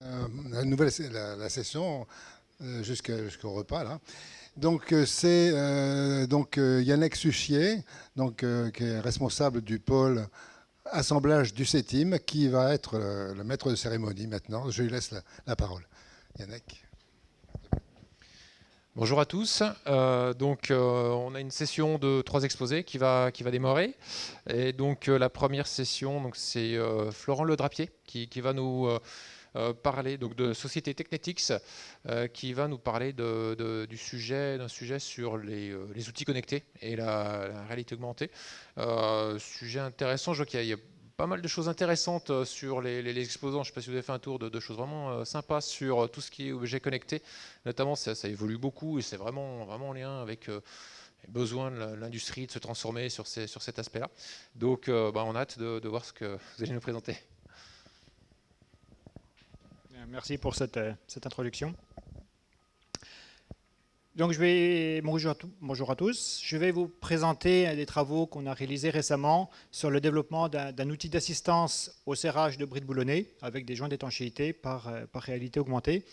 La session jusqu'au repas là. Donc c'est Yannick Suchier, qui est responsable du pôle assemblage du CETIM, qui va être le maître de cérémonie maintenant. Je lui laisse la parole. Yannick. Bonjour à tous. On a une session de 3 exposés qui va démarrer. Et donc, la première session, c'est Florent Ledrapier qui va nous parler donc, de Société Technetics, qui va nous parler d'un sujet sur les outils connectés et la réalité augmentée. Sujet intéressant, je vois qu'il y a pas mal de choses intéressantes sur les exposants. Je ne sais pas si vous avez fait un tour de choses vraiment sympas sur tout ce qui est objet connecté. Notamment, ça évolue beaucoup et c'est vraiment en lien avec les besoins de l'industrie de se transformer sur cet aspect-là. Donc, on a hâte de voir ce que vous allez nous présenter. Merci pour cette introduction. Donc, bonjour à tous. Je vais vous présenter des travaux qu'on a réalisés récemment sur le développement d'un outil d'assistance au serrage de brides boulonnées avec des joints d'étanchéité par réalité augmentée.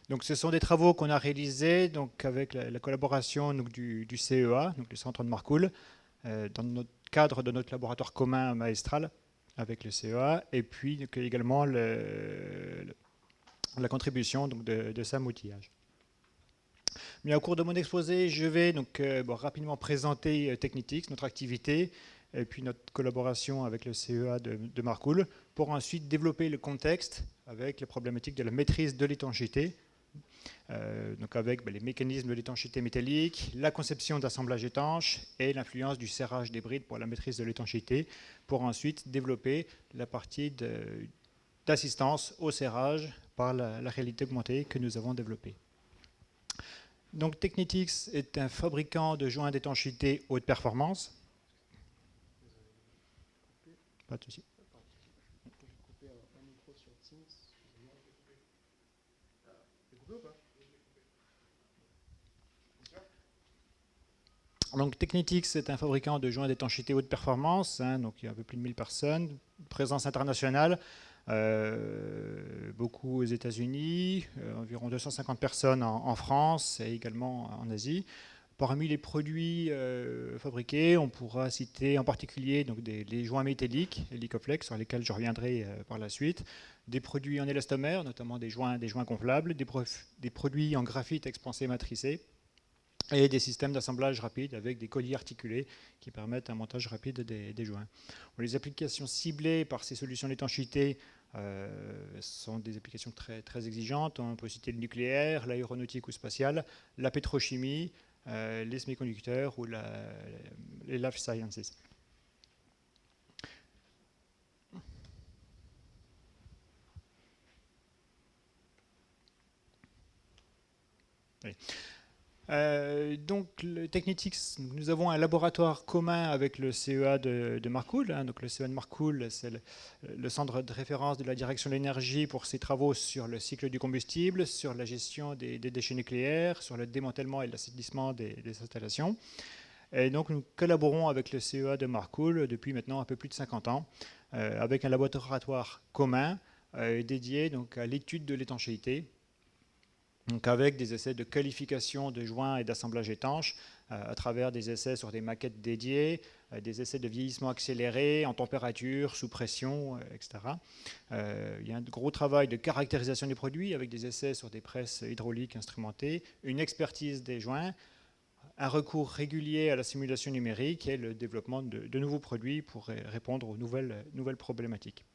Donc, ce sont des travaux qu'on a réalisés avec la collaboration du CEA, donc le Centre de Marcoule, dans notre cadre de notre laboratoire commun Maestral avec le CEA, et puis également la contribution de Sam Outillage. Mais au cours de mon exposé, je vais rapidement présenter Technetics, notre activité, et puis notre collaboration avec le CEA de Marcoule, pour ensuite développer le contexte avec les problématiques de la maîtrise de l'étanchéité, avec les mécanismes de l'étanchéité métallique, la conception d'assemblage étanche et l'influence du serrage des brides pour la maîtrise de l'étanchéité, pour ensuite développer la partie d'assistance au serrage par la réalité augmentée que nous avons développée. Donc, Technetics est un fabricant de joints d'étanchéité haute performance. Pas de souci. Donc, Technetics est un fabricant de joints d'étanchéité haute performance. Donc, il y a un peu plus de 1000 personnes, présence internationale. Beaucoup aux États-Unis, environ 250 personnes en France et également en Asie. Parmi les produits fabriqués, on pourra citer en particulier les joints métalliques, Helicoflex, sur lesquels je reviendrai par la suite, des produits en élastomère, notamment des joints gonflables, des produits en graphite expansé matricé, et des systèmes d'assemblage rapide avec des colliers articulés qui permettent un montage rapide des joints. Les applications ciblées par ces solutions d'étanchéité sont des applications très, très exigeantes. On peut citer le nucléaire, l'aéronautique ou spatiale, la pétrochimie, les semi-conducteurs ou les life sciences. Oui. Le Technetics, nous avons un laboratoire commun avec le CEA de Marcoule. Donc le CEA de Marcoule, c'est le centre de référence de la direction de l'énergie pour ses travaux sur le cycle du combustible, sur la gestion des déchets nucléaires, sur le démantèlement et l'assainissement des installations. Et donc nous collaborons avec le CEA de Marcoule depuis maintenant un peu plus de 50 ans, avec un laboratoire commun dédié à l'étude de l'étanchéité. Donc avec des essais de qualification de joints et d'assemblage étanche à travers des essais sur des maquettes dédiées, des essais de vieillissement accéléré en température, sous pression, etc. Il y a un gros travail de caractérisation des produits avec des essais sur des presses hydrauliques instrumentées, une expertise des joints, un recours régulier à la simulation numérique et le développement de nouveaux produits pour répondre aux nouvelles problématiques.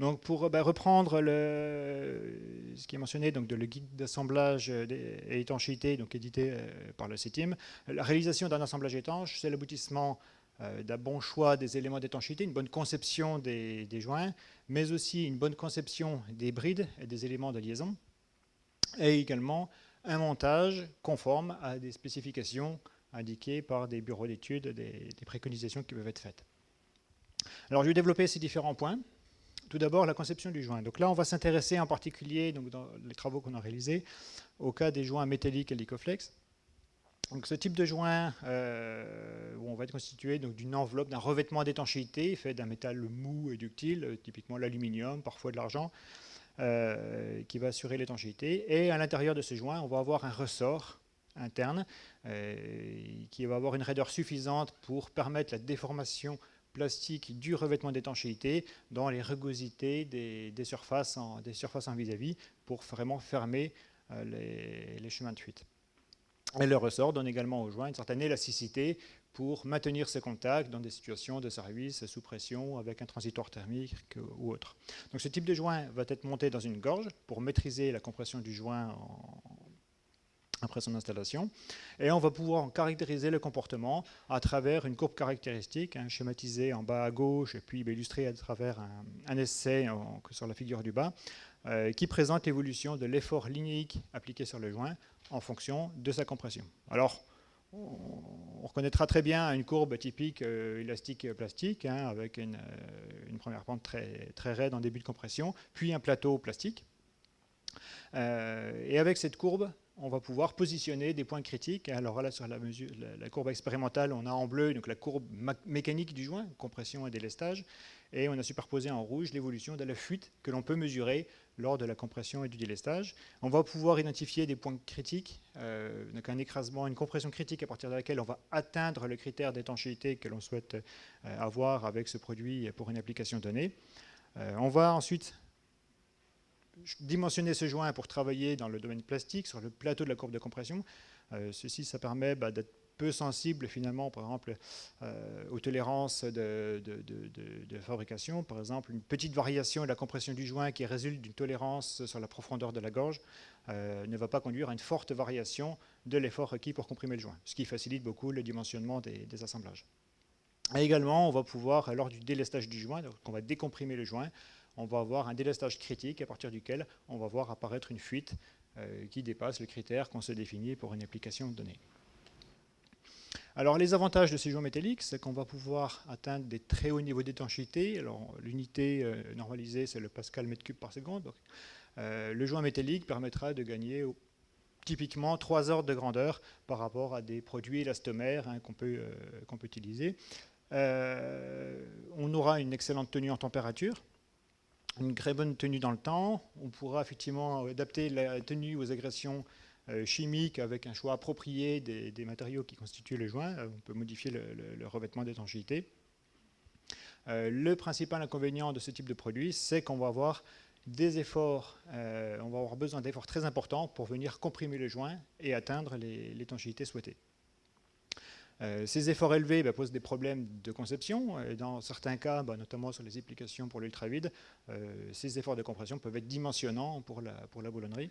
Donc pour reprendre ce qui est mentionné, le guide d'assemblage et étanchéité, édité par le CETIM, la réalisation d'un assemblage étanche, c'est l'aboutissement d'un bon choix des éléments d'étanchéité, une bonne conception des joints, mais aussi une bonne conception des brides et des éléments de liaison, et également un montage conforme à des spécifications indiquées par des bureaux d'études, des préconisations qui peuvent être faites. Alors je vais développer ces différents points. Tout d'abord, la conception du joint. Donc là, on va s'intéresser en particulier, dans les travaux qu'on a réalisés, au cas des joints métalliques Helicoflex. Donc ce type de joint, où on va être constitué d'une enveloppe, d'un revêtement d'étanchéité fait d'un métal mou et ductile, typiquement l'aluminium, parfois de l'argent, qui va assurer l'étanchéité. Et à l'intérieur de ce joint, on va avoir un ressort interne qui va avoir une raideur suffisante pour permettre la déformation plastique du revêtement d'étanchéité dans les rugosités des surfaces en vis-à-vis pour vraiment fermer les chemins de fuite. Et le ressort donne également au joint une certaine élasticité pour maintenir ce contact dans des situations de service sous pression avec un transitoire thermique ou autre. Donc ce type de joint va être monté dans une gorge pour maîtriser la compression du joint après son installation. Et on va pouvoir caractériser le comportement à travers une courbe caractéristique, schématisée en bas à gauche et puis illustrée à travers un essai sur la figure du bas, qui présente l'évolution de l'effort linéique appliqué sur le joint en fonction de sa compression. Alors, on reconnaîtra très bien une courbe typique élastique plastique, avec une première pente très raide en début de compression, puis un plateau plastique. Et avec cette courbe, on va pouvoir positionner des points critiques. Alors là, sur la courbe expérimentale, on a en bleu donc la courbe mécanique du joint, compression et délestage, et on a superposé en rouge l'évolution de la fuite que l'on peut mesurer lors de la compression et du délestage. On va pouvoir identifier des points critiques, donc un écrasement, une compression critique à partir de laquelle on va atteindre le critère d'étanchéité que l'on souhaite avoir avec ce produit pour une application donnée. On va ensuite dimensionner ce joint pour travailler dans le domaine plastique, sur le plateau de la courbe de compression. Ceci, ça permet d'être peu sensible finalement, par exemple, aux tolérances de fabrication. Par exemple, une petite variation de la compression du joint qui résulte d'une tolérance sur la profondeur de la gorge ne va pas conduire à une forte variation de l'effort requis pour comprimer le joint, ce qui facilite beaucoup le dimensionnement des assemblages. Et également, on va pouvoir, lors du délestage du joint, donc on va décomprimer le joint, on va avoir un délestage critique à partir duquel on va voir apparaître une fuite qui dépasse le critère qu'on se définit pour une application donnée. Alors les avantages de ces joints métalliques, c'est qu'on va pouvoir atteindre des très hauts niveaux d'étanchéité. Alors l'unité normalisée, c'est le pascal mètre cube par seconde. Donc, le joint métallique permettra de gagner typiquement 3 ordres de grandeur par rapport à des produits élastomères qu'on peut utiliser. On aura une excellente tenue en température, une très bonne tenue dans le temps. On pourra effectivement adapter la tenue aux agressions chimiques avec un choix approprié des matériaux qui constituent le joint. On peut modifier le revêtement d'étanchéité. Le principal inconvénient de ce type de produit, c'est qu'on va avoir des efforts, on va avoir besoin d'efforts très importants pour venir comprimer le joint et atteindre l'étanchéité souhaitée. Ces efforts élevés posent des problèmes de conception. Et dans certains cas, notamment sur les applications pour l'ultravide, ces efforts de compression peuvent être dimensionnants pour la boulonnerie.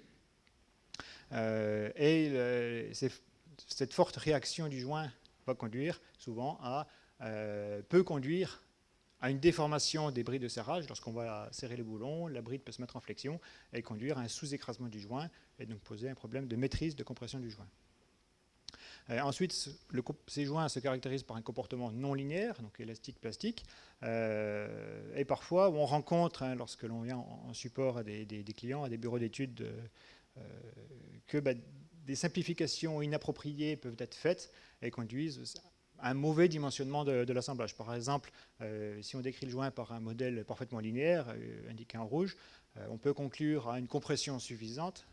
Cette forte réaction du joint va conduire souvent peut conduire à une déformation des brides de serrage. Lorsqu'on va serrer les boulons, la bride peut se mettre en flexion et conduire à un sous-écrasement du joint et donc poser un problème de maîtrise de compression du joint. Ensuite, ces joints se caractérisent par un comportement non linéaire, donc élastique plastique, et parfois on rencontre, lorsque l'on vient en support à des clients, à des bureaux d'études, que des simplifications inappropriées peuvent être faites et conduisent à un mauvais dimensionnement de l'assemblage. Par exemple, si on décrit le joint par un modèle parfaitement linéaire, indiqué en rouge, on peut conclure à une compression suffisante.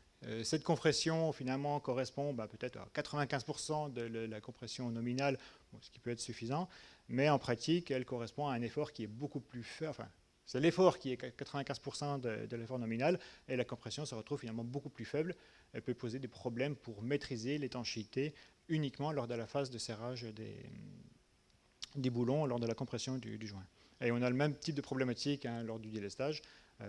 Cette compression, finalement, correspond peut-être à 95% de la compression nominale, ce qui peut être suffisant, mais en pratique, elle correspond à un effort qui est beaucoup plus faible. Enfin, c'est l'effort qui est 95% de l'effort nominal, et la compression se retrouve finalement beaucoup plus faible. Elle peut poser des problèmes pour maîtriser l'étanchéité uniquement lors de la phase de serrage des boulons, lors de la compression du joint. Et on a le même type de problématique lors du délestage.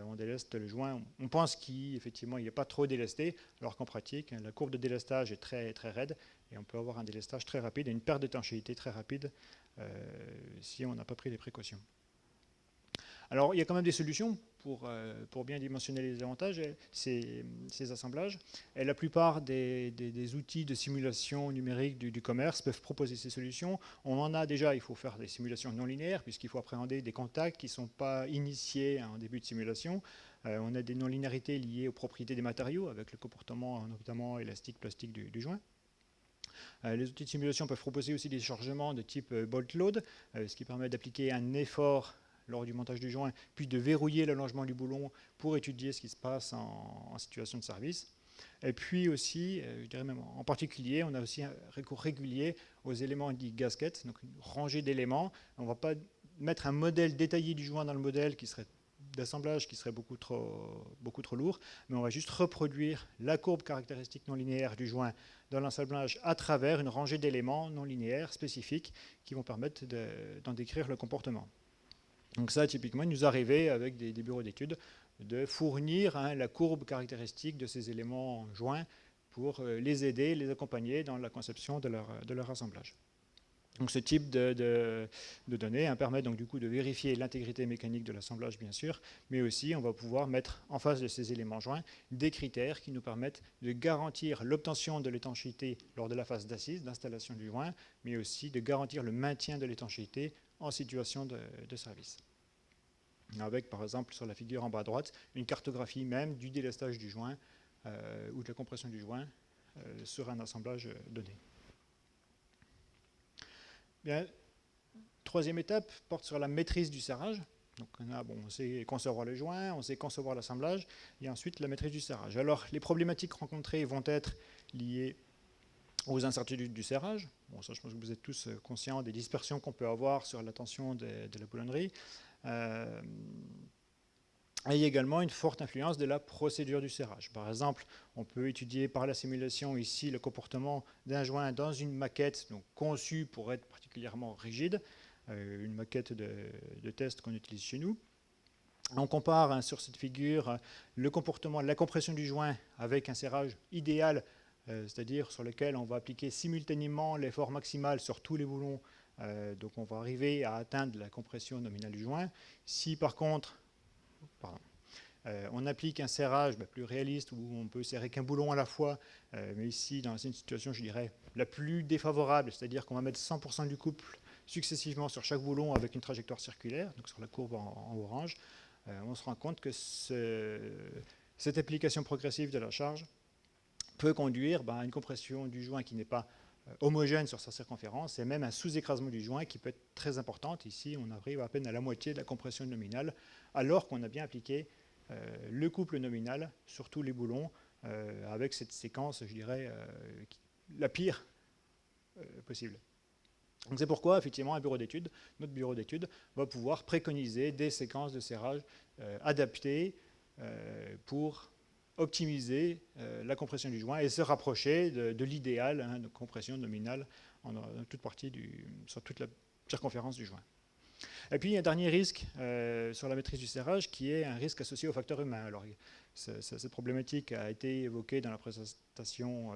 On déleste le joint, on pense qu'effectivement il n'est pas trop délesté, alors qu'en pratique, la courbe de délestage est très, très raide, et on peut avoir un délestage très rapide et une perte d'étanchéité très rapide si on n'a pas pris les précautions. Alors il y a quand même des solutions pour bien dimensionner les avantages, ces assemblages. Et la plupart des outils de simulation numérique du commerce peuvent proposer ces solutions. On en a déjà, il faut faire des simulations non linéaires, puisqu'il faut appréhender des contacts qui ne sont pas initiés en début de simulation. On a des non-linéarités liées aux propriétés des matériaux, avec le comportement notamment élastique, plastique du joint. Les outils de simulation peuvent proposer aussi des chargements de type bolt load, ce qui permet d'appliquer un effort lors du montage du joint, puis de verrouiller l'allongement du boulon pour étudier ce qui se passe en situation de service. Et puis aussi, je dirais même en particulier, on a aussi un recours régulier aux éléments dits gaskets, donc une rangée d'éléments. On ne va pas mettre un modèle détaillé du joint dans le modèle d'assemblage qui serait beaucoup trop lourd, mais on va juste reproduire la courbe caractéristique non linéaire du joint dans l'assemblage à travers une rangée d'éléments non linéaires spécifiques qui vont permettre d'en décrire le comportement. Donc ça, typiquement, il nous arrivait avec des bureaux d'études de fournir la courbe caractéristique de ces éléments joints pour les aider, les accompagner dans la conception de leur assemblage. Donc ce type de données permet donc du coup de vérifier l'intégrité mécanique de l'assemblage, bien sûr, mais aussi on va pouvoir mettre en face de ces éléments joints des critères qui nous permettent de garantir l'obtention de l'étanchéité lors de la phase d'assise, d'installation du joint, mais aussi de garantir le maintien de l'étanchéité en situation de service. Avec, par exemple, sur la figure en bas à droite, une cartographie même du délestage du joint ou de la compression du joint sur un assemblage donné. Bien, troisième étape porte sur la maîtrise du serrage. Donc on sait concevoir le joint, on sait concevoir l'assemblage, et ensuite la maîtrise du serrage. Alors, les problématiques rencontrées vont être liées aux incertitudes du serrage. Bon, ça, je pense que vous êtes tous conscients des dispersions qu'on peut avoir sur la tension de la boulonnerie. Et également une forte influence de la procédure du serrage. Par exemple, on peut étudier par la simulation ici le comportement d'un joint dans une maquette donc conçue pour être particulièrement rigide, une maquette de test qu'on utilise chez nous. On compare sur cette figure le comportement de la compression du joint avec un serrage idéal, c'est-à-dire sur lequel on va appliquer simultanément l'effort maximal sur tous les boulons. Donc on va arriver à atteindre la compression nominale du joint. Si par contre, on applique un serrage plus réaliste où on peut serrer qu'un boulon à la fois, mais ici dans une situation, je dirais, la plus défavorable, c'est-à-dire qu'on va mettre 100% du couple successivement sur chaque boulon avec une trajectoire circulaire, donc sur la courbe en orange, on se rend compte que cette application progressive de la charge peut conduire à une compression du joint qui n'est pas homogène sur sa circonférence et même un sous-écrasement du joint qui peut être très importante. Ici, on arrive à peine à la moitié de la compression nominale alors qu'on a bien appliqué le couple nominal sur tous les boulons avec cette séquence, je dirais, la pire possible. Donc c'est pourquoi, effectivement, notre bureau d'études va pouvoir préconiser des séquences de serrage adaptées pour optimiser la compression du joint et se rapprocher de l'idéal de compression nominale sur toute la circonférence du joint. Et puis, il y a un dernier risque sur la maîtrise du serrage qui est un risque associé au facteur humain. Alors, cette problématique a été évoquée dans la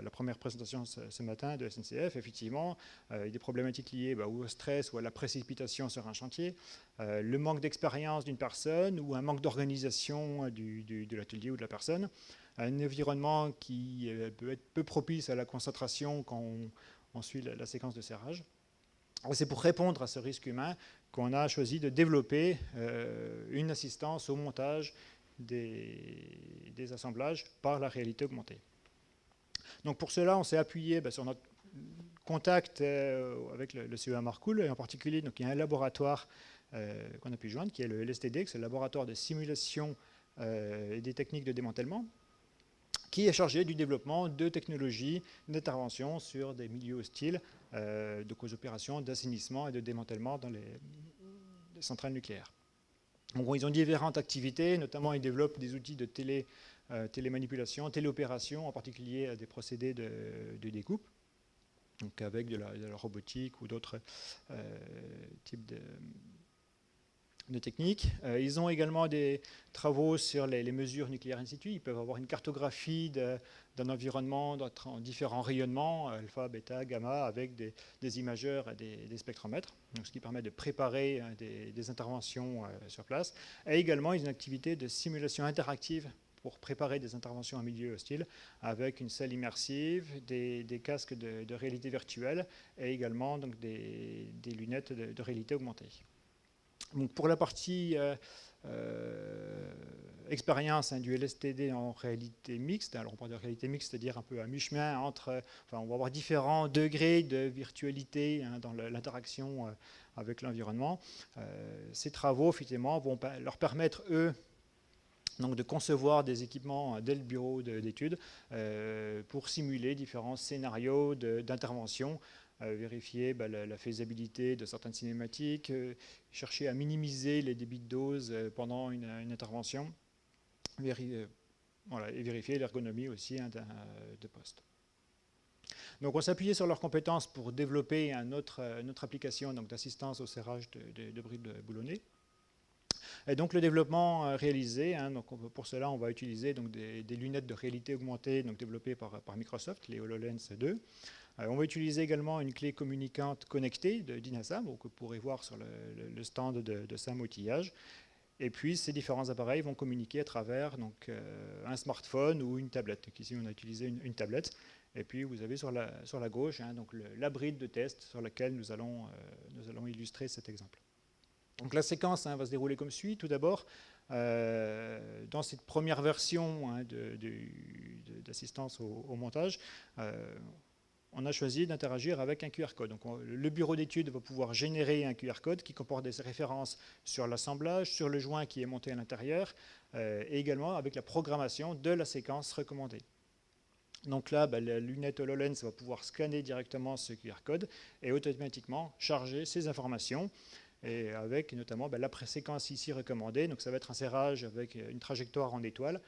première présentation ce matin de SNCF. Effectivement, il y a des problématiques liées au stress ou à la précipitation sur un chantier, le manque d'expérience d'une personne ou un manque d'organisation de l'atelier ou de la personne, un environnement qui peut être peu propice à la concentration quand on suit la séquence de serrage. C'est pour répondre à ce risque humain qu'on a choisi de développer une assistance au montage des assemblages par la réalité augmentée. Donc pour cela, on s'est appuyé sur notre contact avec le CEA Marcoule, et en particulier, donc, il y a un laboratoire qu'on a pu joindre, qui est le LSTD, c'est le laboratoire de simulation et des techniques de démantèlement, qui est chargé du développement de technologies d'intervention sur des milieux hostiles, de coopération, d'assainissement et de démantèlement dans les centrales nucléaires. Donc, ils ont différentes activités, notamment ils développent des outils de télémanipulation, téléopération, en particulier des procédés de découpe, donc avec de la robotique ou d'autres types de techniques. Ils ont également des travaux sur les mesures nucléaires in situ. Ils peuvent avoir une cartographie d'un environnement en différents rayonnements, alpha, bêta, gamma, avec des imageurs et des spectromètres, donc ce qui permet de préparer des interventions sur place. Et également une activité de simulation interactive pour préparer des interventions en milieu hostile, avec une salle immersive, des casques de réalité virtuelle et également donc, des lunettes de réalité augmentée. Donc pour la partie expérience du LSTD en réalité mixte. Alors on parle de réalité mixte, c'est-à-dire un peu à mi-chemin entre, on va avoir différents degrés de virtualité dans l'interaction avec l'environnement. Ces travaux, effectivement, vont leur permettre, eux, donc de concevoir des équipements dès le bureau d'études pour simuler différents scénarios d'intervention, vérifier la faisabilité de certaines cinématiques, chercher à minimiser les débits de dose pendant une intervention, voilà, et vérifier l'ergonomie aussi de poste. Donc on s'appuyait sur leurs compétences pour développer une autre application d'assistance au serrage de brides boulonnées. Et donc le développement réalisé, donc pour cela on va utiliser donc des lunettes de réalité augmentée développées par Microsoft, les HoloLens 2. On va utiliser également une clé communicante connectée d'INASAM, que vous pourrez voir sur le stand de SAM Outillage. Et puis ces différents appareils vont communiquer à travers un smartphone ou une tablette. Donc ici on a utilisé une tablette. Et puis vous avez sur la gauche la bride de test sur laquelle nous allons illustrer cet exemple. Donc la séquence va se dérouler comme suit. Tout d'abord, dans cette première version d'assistance au montage, on a choisi d'interagir avec un QR code. Donc le bureau d'études va pouvoir générer un QR code qui comporte des références sur l'assemblage, sur le joint qui est monté à l'intérieur, et également avec la programmation de la séquence recommandée. Donc là, la lunette HoloLens va pouvoir scanner directement ce QR code et automatiquement charger ces informations, et avec notamment la séquence ici recommandée. Donc ça va être un serrage avec une trajectoire en étoile,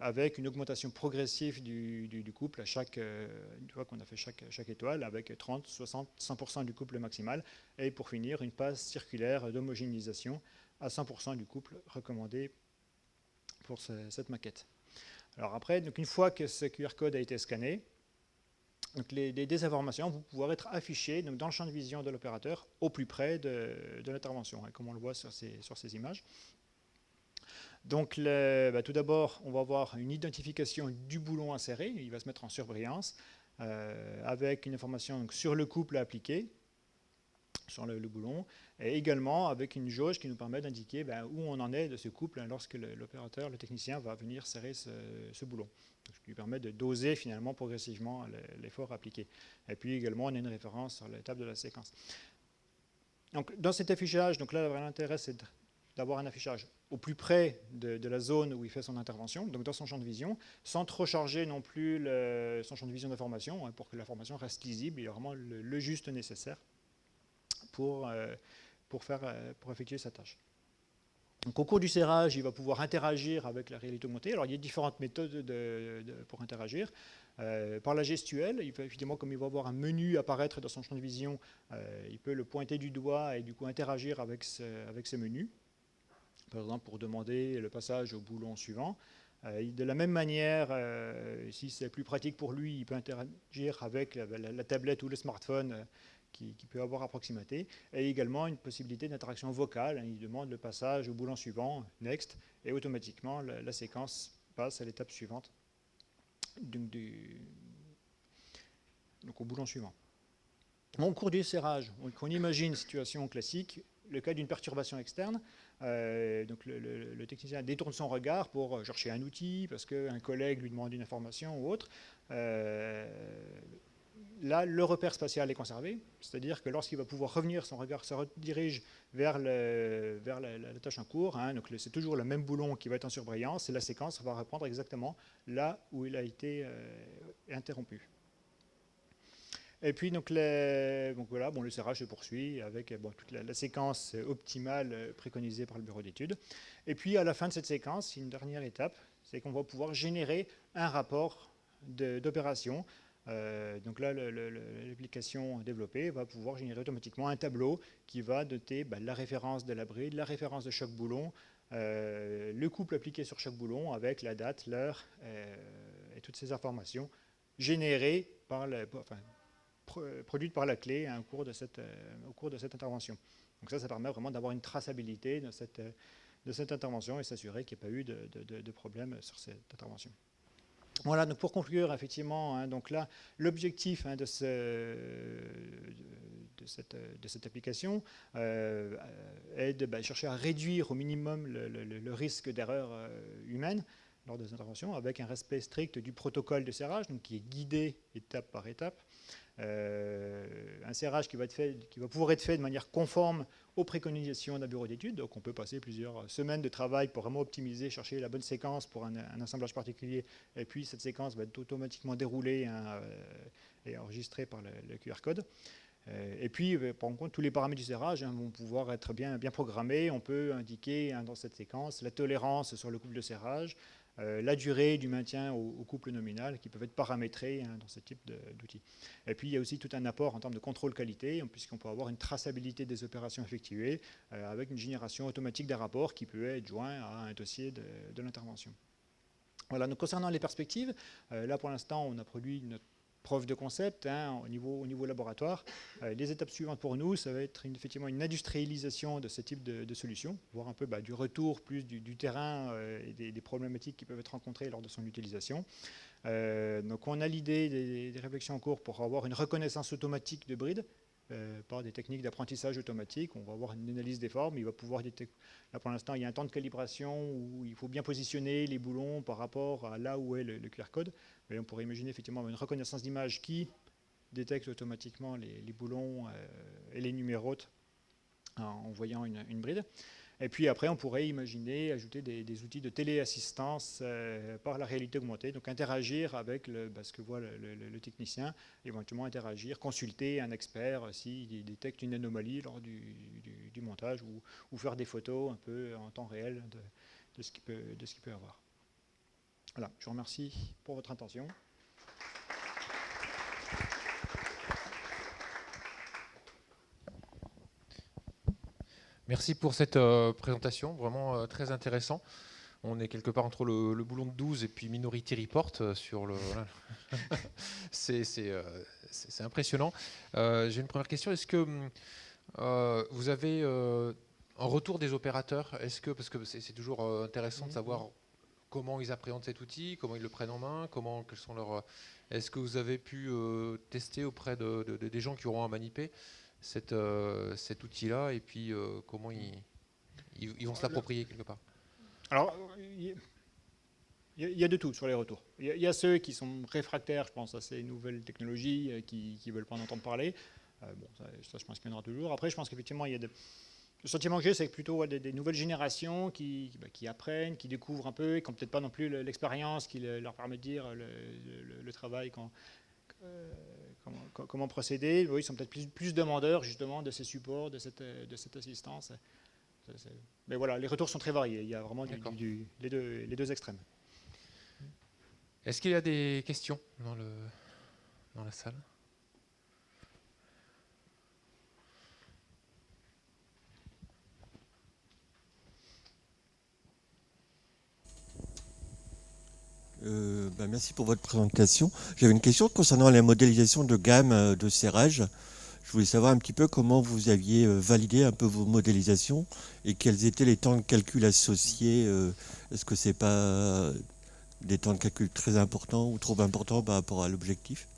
avec une augmentation progressive du couple une fois qu'on a fait chaque étoile, avec 30, 60, 100% du couple maximal, et pour finir, une passe circulaire d'homogénéisation à 100% du couple recommandé pour cette maquette. Alors après, une fois que ce QR code a été scanné, des informations vont pouvoir être affichées dans le champ de vision de l'opérateur au plus près de l'intervention, comme on le voit sur ces images. Donc tout d'abord, on va avoir une identification du boulon inséré, il va se mettre en surbrillance, avec une information sur le couple à appliquer, sur le boulon, et également avec une jauge qui nous permet d'indiquer où on en est de ce couple lorsque l'opérateur, le technicien, va venir serrer ce boulon. Ce qui lui permet de doser finalement progressivement l'effort appliqué. Et puis également, on a une référence sur l'étape de la séquence. Donc, dans cet affichage, là, l'intérêt, c'est d'avoir un affichage au plus près de la zone où il fait son intervention, donc dans son champ de vision, sans trop charger non plus son champ de vision d'information, pour que l'information reste lisible. Il y a vraiment le juste nécessaire pour effectuer sa tâche. Donc, au cours du serrage, il va pouvoir interagir avec la réalité augmentée. Alors, il y a différentes méthodes pour interagir. Par la gestuelle, il peut, évidemment, comme il va avoir un menu apparaître dans son champ de vision, il peut le pointer du doigt et du coup interagir avec ce menu. Par exemple, pour demander le passage au boulon suivant. De la même manière, si c'est plus pratique pour lui, il peut interagir avec la tablette ou le smartphone qui peut avoir à proximité, et également une possibilité d'interaction vocale. Il demande le passage au boulon suivant, next, et automatiquement la séquence passe à l'étape suivante, donc au boulon suivant. Au cours du serrage, on imagine une situation classique, le cas d'une perturbation externe. Donc le technicien détourne son regard pour chercher un outil, parce qu'un collègue lui demande une information ou autre. Là, le repère spatial est conservé, c'est-à-dire que lorsqu'il va pouvoir revenir, son regard se redirige vers la tâche en cours. Donc c'est toujours le même boulon qui va être en surbrillance, et la séquence va reprendre exactement là où il a été interrompu. Et puis voilà, le serrage se poursuit avec toute la séquence optimale préconisée par le bureau d'études. Et puis à la fin de cette séquence, une dernière étape, c'est qu'on va pouvoir générer un rapport d'opération. Donc là, l'application développée va pouvoir générer automatiquement un tableau qui va noter la référence de la bride, la référence de chaque boulon, le couple appliqué sur chaque boulon avec la date, l'heure et toutes ces informations générées produites par la clé au cours de cette intervention. Donc ça permet vraiment d'avoir une traçabilité de cette intervention et s'assurer qu'il n'y ait pas eu de problème sur cette intervention. Voilà, donc pour conclure, effectivement, hein, donc là, l'objectif de cette application est de chercher à réduire au minimum le risque d'erreur humaine lors des interventions, avec un respect strict du protocole de serrage, donc qui est guidé étape par étape. Un serrage qui va pouvoir être fait de manière conforme aux préconisations d'un bureau d'études. Donc on peut passer plusieurs semaines de travail pour vraiment optimiser, chercher la bonne séquence pour un assemblage particulier. Et puis cette séquence va être automatiquement déroulée et enregistrée par le QR code. Et puis, par contre, tous les paramètres du serrage vont pouvoir être bien programmés. On peut indiquer dans cette séquence la tolérance sur le couple de serrage, la durée du maintien au couple nominal qui peuvent être paramétrés dans ce type d'outils. Et puis il y a aussi tout un apport en termes de contrôle qualité, puisqu'on peut avoir une traçabilité des opérations effectuées avec une génération automatique d'un rapport qui peut être joint à un dossier de l'intervention. Voilà, donc concernant les perspectives, là pour l'instant on a produit notre preuve de concept au niveau laboratoire. Les étapes suivantes pour nous, ça va être effectivement une industrialisation de ce type de solution, voir un peu du retour plus du terrain et des problématiques qui peuvent être rencontrées lors de son utilisation. Donc on a l'idée des réflexions en cours pour avoir une reconnaissance automatique de bride par des techniques d'apprentissage automatique. On va avoir une analyse des formes, il va pouvoir détecter. Là pour l'instant il y a un temps de calibration où il faut bien positionner les boulons par rapport à là où est le QR code. Mais on pourrait imaginer effectivement une reconnaissance d'image qui détecte automatiquement les boulons et les numérote en voyant une bride. Et puis après, on pourrait imaginer ajouter des outils de téléassistance par la réalité augmentée, donc interagir avec ce que voit le technicien, éventuellement interagir, consulter un expert s'il détecte une anomalie lors du montage ou faire des photos un peu en temps réel de ce qu'il peut avoir. Voilà, je vous remercie pour votre attention. Merci pour cette présentation, vraiment très intéressant. On est quelque part entre le boulon de 12 et puis Minority Report sur le. Voilà. C'est impressionnant. J'ai une première question. Est-ce que vous avez un retour des opérateurs? Est-ce que, parce que c'est toujours intéressant de savoir comment ils appréhendent cet outil, comment ils le prennent en main, quels sont leurs. Est-ce que vous avez pu tester auprès des gens qui auront à maniper cet outil-là, et puis comment ils vont se l'approprier quelque part? Alors, il y a de tout sur les retours. Il y a ceux qui sont réfractaires, je pense, à ces nouvelles technologies, qui ne veulent pas en entendre parler. Ça, je pense qu'il y en aura toujours. Après, je pense qu'effectivement, il y a le sentiment que j'ai, c'est que plutôt des nouvelles générations qui apprennent, qui découvrent un peu, et qui n'ont peut-être pas non plus l'expérience qui leur permet de dire le travail, comment procéder. Oui, ils sont peut-être plus demandeurs justement de ces supports, de cette assistance. Mais voilà, les retours sont très variés. Il y a vraiment les deux extrêmes. Est-ce qu'il y a des questions dans la salle? Merci pour votre présentation. J'avais une question concernant la modélisation de gamme de serrage. Je voulais savoir un petit peu comment vous aviez validé un peu vos modélisations et quels étaient les temps de calcul associés. Est-ce que ce n'est pas des temps de calcul très importants ou trop importants par rapport à l'objectif?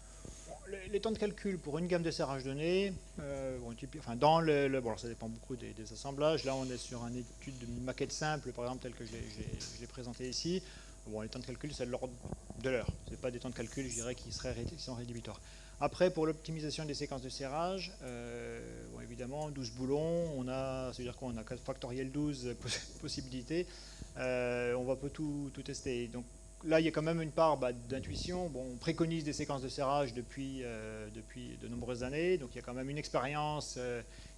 Les temps de calcul pour une gamme de serrage donnée, ça dépend beaucoup des assemblages. Là, on est sur une étude de maquette simple, par exemple, telle que je l'ai présentée ici. Les temps de calcul, c'est de l'ordre de l'heure. Ce n'est pas des temps de calcul, je dirais, qui sont rédhibitoires. Après, pour l'optimisation des séquences de serrage, évidemment, 12 boulons, c'est-à-dire qu'on a 4 factoriel 12 possibilités. On va pas tout tester. Donc là, il y a quand même une part d'intuition. On préconise des séquences de serrage depuis de nombreuses années. Donc il y a quand même une expérience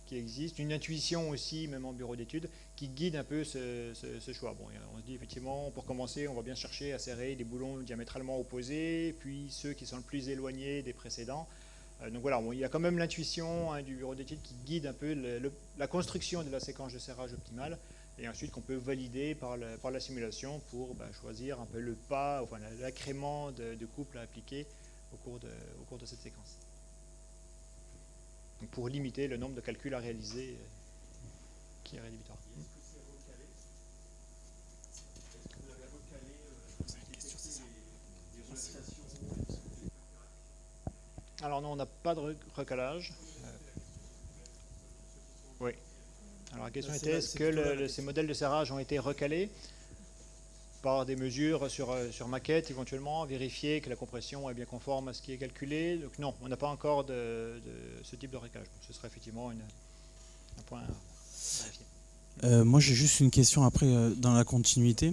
qui existe, une intuition aussi, même en bureau d'études, qui guide un peu ce choix. On se dit effectivement, pour commencer, on va bien chercher à serrer des boulons diamétralement opposés, puis ceux qui sont le plus éloignés des précédents. Donc voilà, il y a quand même l'intuition du bureau d'études qui guide un peu la construction de la séquence de serrage optimale, et ensuite qu'on peut valider par la simulation pour choisir un peu le pas, l'accrément de couple à appliquer au cours de cette séquence. Donc pour limiter le nombre de calculs à réaliser qui est rédhibitoire. Alors non, on n'a pas de recalage. Oui. Alors la question était, est-ce que ces modèles de serrage ont été recalés par des mesures sur maquette éventuellement, vérifier que la compression est bien conforme à ce qui est calculé. Donc non, on n'a pas encore de ce type de recalage. Ce serait effectivement un point à vérifier. Moi j'ai juste une question après dans la continuité.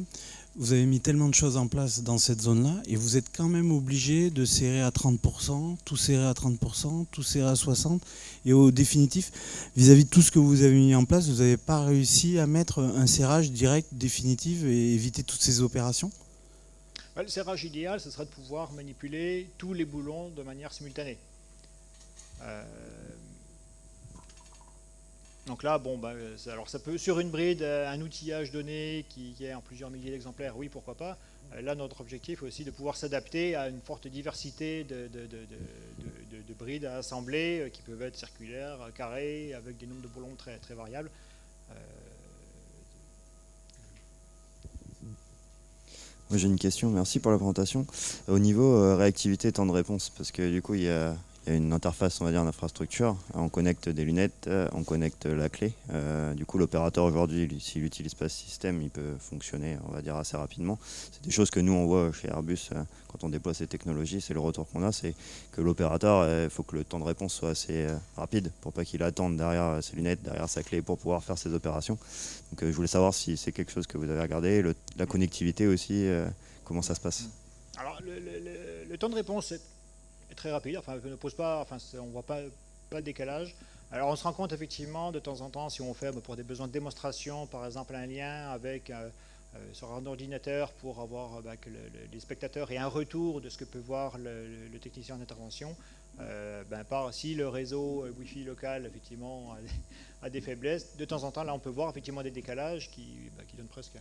Vous avez mis tellement de choses en place dans cette zone-là et vous êtes quand même obligé de serrer à 30%, tout serrer à 30%, tout serrer à 60%. Et au définitif, vis-à-vis de tout ce que vous avez mis en place, vous n'avez pas réussi à mettre un serrage direct, définitif et éviter toutes ces opérations? Le serrage idéal, ce serait de pouvoir manipuler tous les boulons de manière simultanée. Donc là, bon, alors ça peut, sur une bride, un outillage donné qui est en plusieurs milliers d'exemplaires, oui, pourquoi pas. Là, notre objectif est aussi de pouvoir s'adapter à une forte diversité de brides à assembler, qui peuvent être circulaires, carrées, avec des nombres de boulons très, très variables. Moi j'ai une question, merci pour la présentation. Au niveau réactivité, temps de réponse, parce que du coup il y a une interface, on va dire, d'infrastructure. On connecte des lunettes, on connecte la clé. Du coup l'opérateur aujourd'hui, s'il n'utilise pas ce système, il peut fonctionner, on va dire, assez rapidement. C'est des choses que nous on voit chez Airbus quand on déploie ces technologies, c'est le retour qu'on a, c'est que l'opérateur, il faut que le temps de réponse soit assez rapide pour pas qu'il attende derrière ses lunettes, derrière sa clé pour pouvoir faire ses opérations. Donc je voulais savoir si c'est quelque chose que vous avez regardé, la connectivité aussi, comment ça se passe? Alors le temps de réponse est très rapide, enfin ne pose pas, enfin on ne voit pas de décalage. Alors on se rend compte effectivement de temps en temps, si on fait pour des besoins de démonstration, par exemple un lien avec sur un ordinateur pour avoir que les spectateurs aient un retour de ce que peut voir le technicien en intervention. Si le réseau Wi-Fi local effectivement a des faiblesses, de temps en temps là on peut voir effectivement des décalages qui donnent presque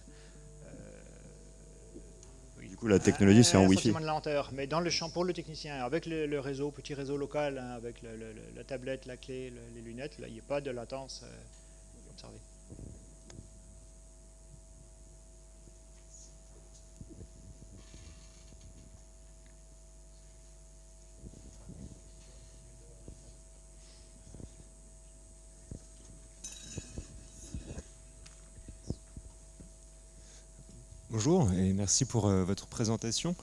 du coup la technologie c'est en Wi-Fi. Sentiment de lenteur, mais dans le champ pour le technicien, avec le réseau, petit réseau local, avec la tablette, la clé, les lunettes, là il n'y a pas de latence observée. Bonjour et merci pour votre présentation.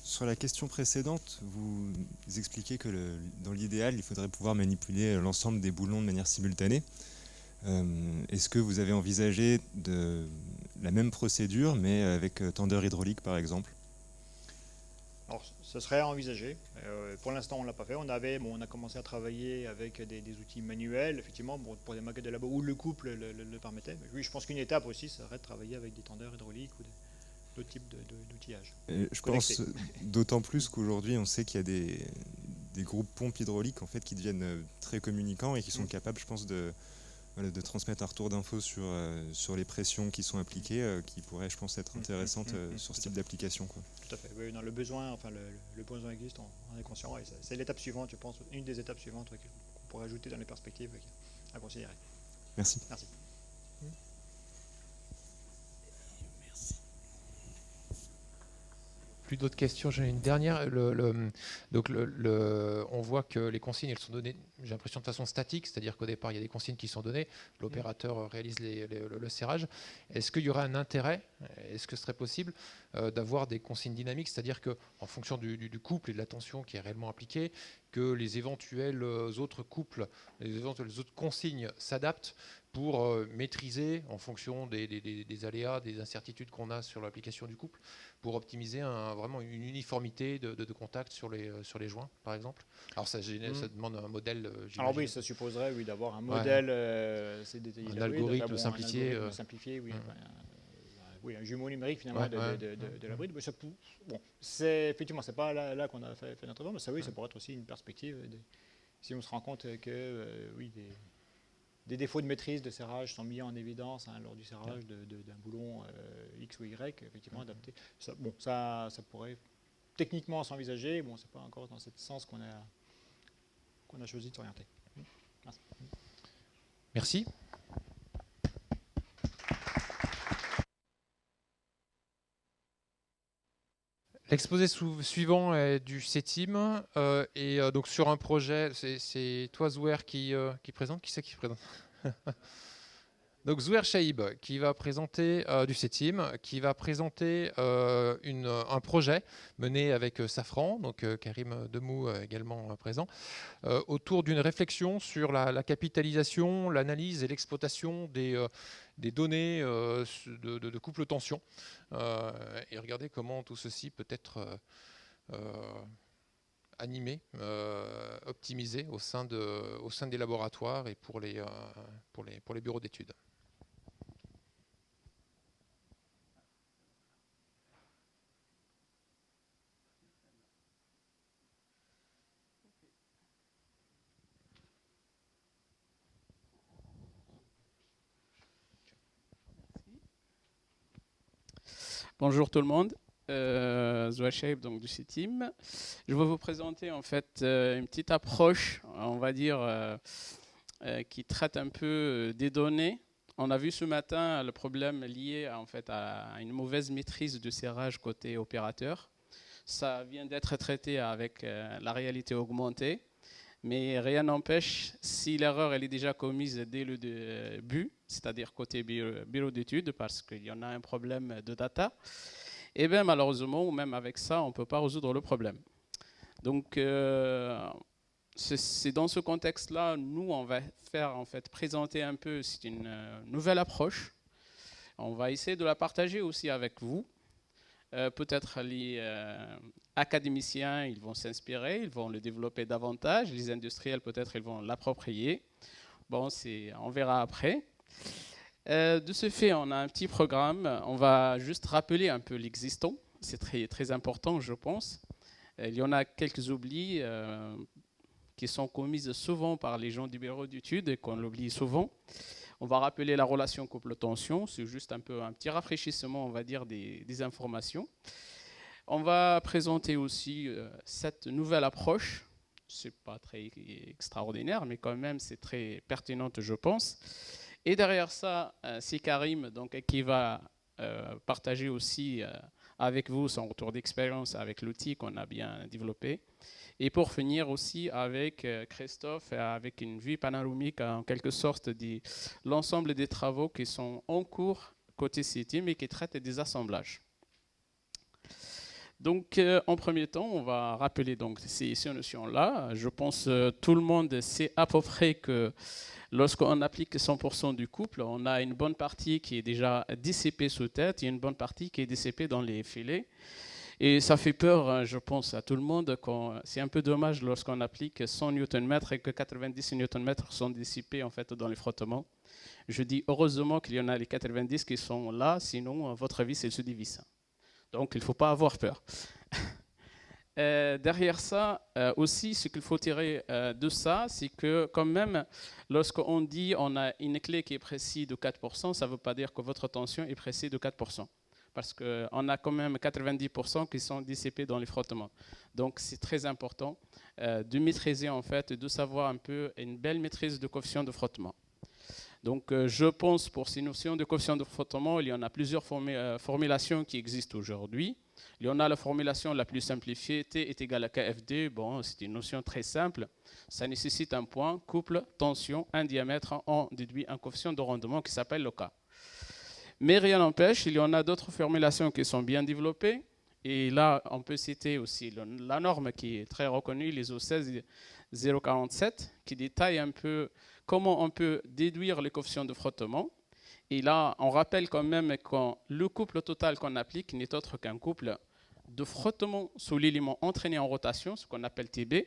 Sur la question précédente, vous expliquez que dans l'idéal, il faudrait pouvoir manipuler l'ensemble des boulons de manière simultanée. Est-ce que vous avez envisagé la même procédure, mais avec tendeur hydraulique par exemple? Alors, ce serait envisagé. Pour l'instant, on ne l'a pas fait. On a commencé à travailler avec des outils manuels, effectivement, pour des maquettes de labo où le couple le permettait. Mais oui, je pense qu'une étape aussi serait de travailler avec des tendeurs hydrauliques ou d'autres types d'outillage. Je pense d'autant plus qu'aujourd'hui, on sait qu'il y a des groupes pompes hydrauliques en fait, qui deviennent très communicants et qui sont capables, je pense, de transmettre un retour d'infos sur les pressions qui sont appliquées, qui pourraient, je pense, être intéressantes sur ce type d'application. Tout à fait. Oui, le besoin existe, on est conscient. Et c'est l'étape suivante, je pense, une des étapes suivantes qu'on pourrait ajouter dans les perspectives à considérer. Merci. Merci. Plus d'autres questions? J'ai une dernière. On voit que les consignes, elles sont données, j'ai l'impression, de façon statique, c'est-à-dire qu'au départ, il y a des consignes qui sont données, l'opérateur réalise le serrage. Est-ce qu'il y aurait un intérêt, est-ce que ce serait possible d'avoir des consignes dynamiques, c'est-à-dire qu'en fonction du couple et de la tension qui est réellement appliquée, que les éventuels autres couples, les éventuelles autres consignes s'adaptent pour maîtriser, en fonction des aléas, des incertitudes qu'on a sur l'application du couple, pour optimiser vraiment une uniformité de contact sur les joints, par exemple. Alors ça demande un modèle, j'imagine. Alors oui, ça supposerait d'avoir un modèle, c'est détaillé, un algorithme simplifié. Oui. Oui, un jumeau numérique finalement de la bride. C'est effectivement, c'est pas là qu'on a fait notre travail, mais ça, oui, ça pourrait être aussi une perspective. Si on se rend compte que des défauts de maîtrise de serrage sont mis en évidence lors du serrage d'un boulon X ou Y, effectivement adapté. Ça pourrait techniquement s'envisager. Bon, c'est pas encore dans ce sens qu'on a choisi de s'orienter. Merci. Merci. L'exposé suivant est du CETIM et donc sur un projet, c'est toi Zouer qui présente. Qui c'est qui présente? Donc Zouer Chaïb qui va présenter du CETIM, qui va présenter un projet mené avec Safran, donc Karim Demou également présent, autour d'une réflexion sur la capitalisation, l'analyse et l'exploitation des données de couple tension. Et regardez comment tout ceci peut être animé, optimisé au sein des laboratoires et pour les bureaux d'études. Bonjour tout le monde, Zouer Chaïb donc du CETIM. Je vais vous présenter en fait une petite approche, on va dire, qui traite un peu des données. On a vu ce matin le problème lié en fait à une mauvaise maîtrise du serrage côté opérateur. Ça vient d'être traité avec la réalité augmentée, mais rien n'empêche, si l'erreur elle est déjà commise dès le début, c'est-à-dire côté bureau d'études, parce qu'il y en a un problème de data, et bien malheureusement, ou même avec ça, on ne peut pas résoudre le problème. Donc, c'est dans ce contexte-là, nous, on va faire en fait présenter un peu, c'est une nouvelle approche. On va essayer de la partager aussi avec vous. Peut-être les académiciens, ils vont s'inspirer, ils vont le développer davantage. Les industriels, peut-être, ils vont l'approprier. Bon, on verra après. De ce fait, on a un petit programme. On va juste rappeler un peu l'existant. C'est très, très important, je pense. Il y en a quelques oublis qui sont commises souvent par les gens du bureau d'études et qu'on l'oublie souvent. On va rappeler la relation couple-tension. C'est juste un petit rafraîchissement, on va dire, des informations. On va présenter aussi cette nouvelle approche. Ce n'est pas très extraordinaire, mais quand même, c'est très pertinente, je pense. Et derrière ça, c'est Karim donc, qui va partager aussi avec vous son retour d'expérience avec l'outil qu'on a bien développé. Et pour finir aussi avec Christophe, avec une vue panoramique en quelque sorte de l'ensemble des travaux qui sont en cours côté CETIM et qui traitent des assemblages. Donc en premier temps, on va rappeler donc, ces notions-là. Je pense que tout le monde sait à peu près que lorsqu'on applique 100% du couple, on a une bonne partie qui est déjà dissipée sous tête et une bonne partie qui est dissipée dans les filets. Et ça fait peur, je pense, à tout le monde. C'est un peu dommage lorsqu'on applique 100 Nm et que 90 Nm sont dissipés en fait, dans les frottements. Je dis heureusement qu'il y en a les 90 qui sont là, sinon votre vie se divise. Donc il ne faut pas avoir peur. Derrière ça, aussi, ce qu'il faut tirer de ça, c'est que quand même, lorsqu'on dit on a une clé qui est précise de 4%, ça ne veut pas dire que votre tension est précise de 4%. Parce qu'on a quand même 90% qui sont dissipés dans les frottements. Donc c'est très important de maîtriser en fait, de savoir un peu une belle maîtrise de coefficient de frottement. Donc je pense pour ces notions de coefficient de frottement, il y en a plusieurs formulations qui existent aujourd'hui. Il y en a la formulation la plus simplifiée, T est égal à KFD. Bon, c'est une notion très simple. Ça nécessite un point, couple, tension, un diamètre. On déduit un coefficient de rendement qui s'appelle le K. Mais rien n'empêche, il y en a d'autres formulations qui sont bien développées. Et là, on peut citer aussi la norme qui est très reconnue, l'ISO 16047, qui détaille un peu comment on peut déduire les coefficients de frottement. Et là, on rappelle quand même que le couple total qu'on applique n'est autre qu'un couple de frottement sous l'élément entraîné en rotation, ce qu'on appelle TB,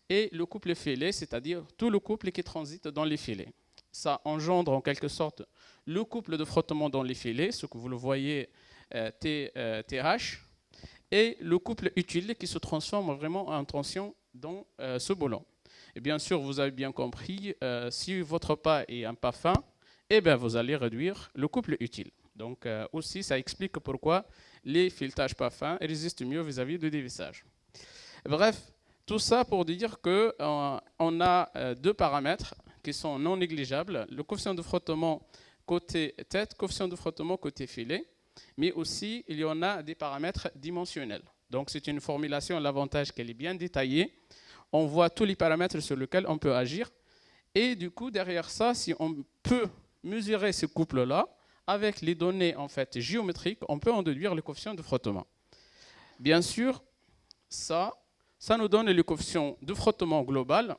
et le couple filet, c'est-à-dire tout le couple qui transite dans les filets. Ça engendre en quelque sorte le couple de frottement dans les filets, ce que vous le voyez TH, et le couple utile qui se transforme vraiment en tension dans ce boulon. Et bien sûr, vous avez bien compris, si votre pas est un pas fin, eh bien, vous allez réduire le couple utile. Donc aussi, ça explique pourquoi les filetages pas fins résistent mieux vis-à-vis du dévissage. Bref, tout ça pour dire qu'on a deux paramètres qui sont non négligeables. Le coefficient de frottement côté tête, coefficient de frottement côté filet, mais aussi il y en a des paramètres dimensionnels. Donc c'est une formulation, l'avantage qu'elle est bien détaillée. On voit tous les paramètres sur lesquels on peut agir. Et du coup, derrière ça, si on peut mesurer ce couple-là, avec les données en fait, géométriques, on peut en déduire le coefficient de frottement. Bien sûr, ça nous donne le coefficient de frottement global,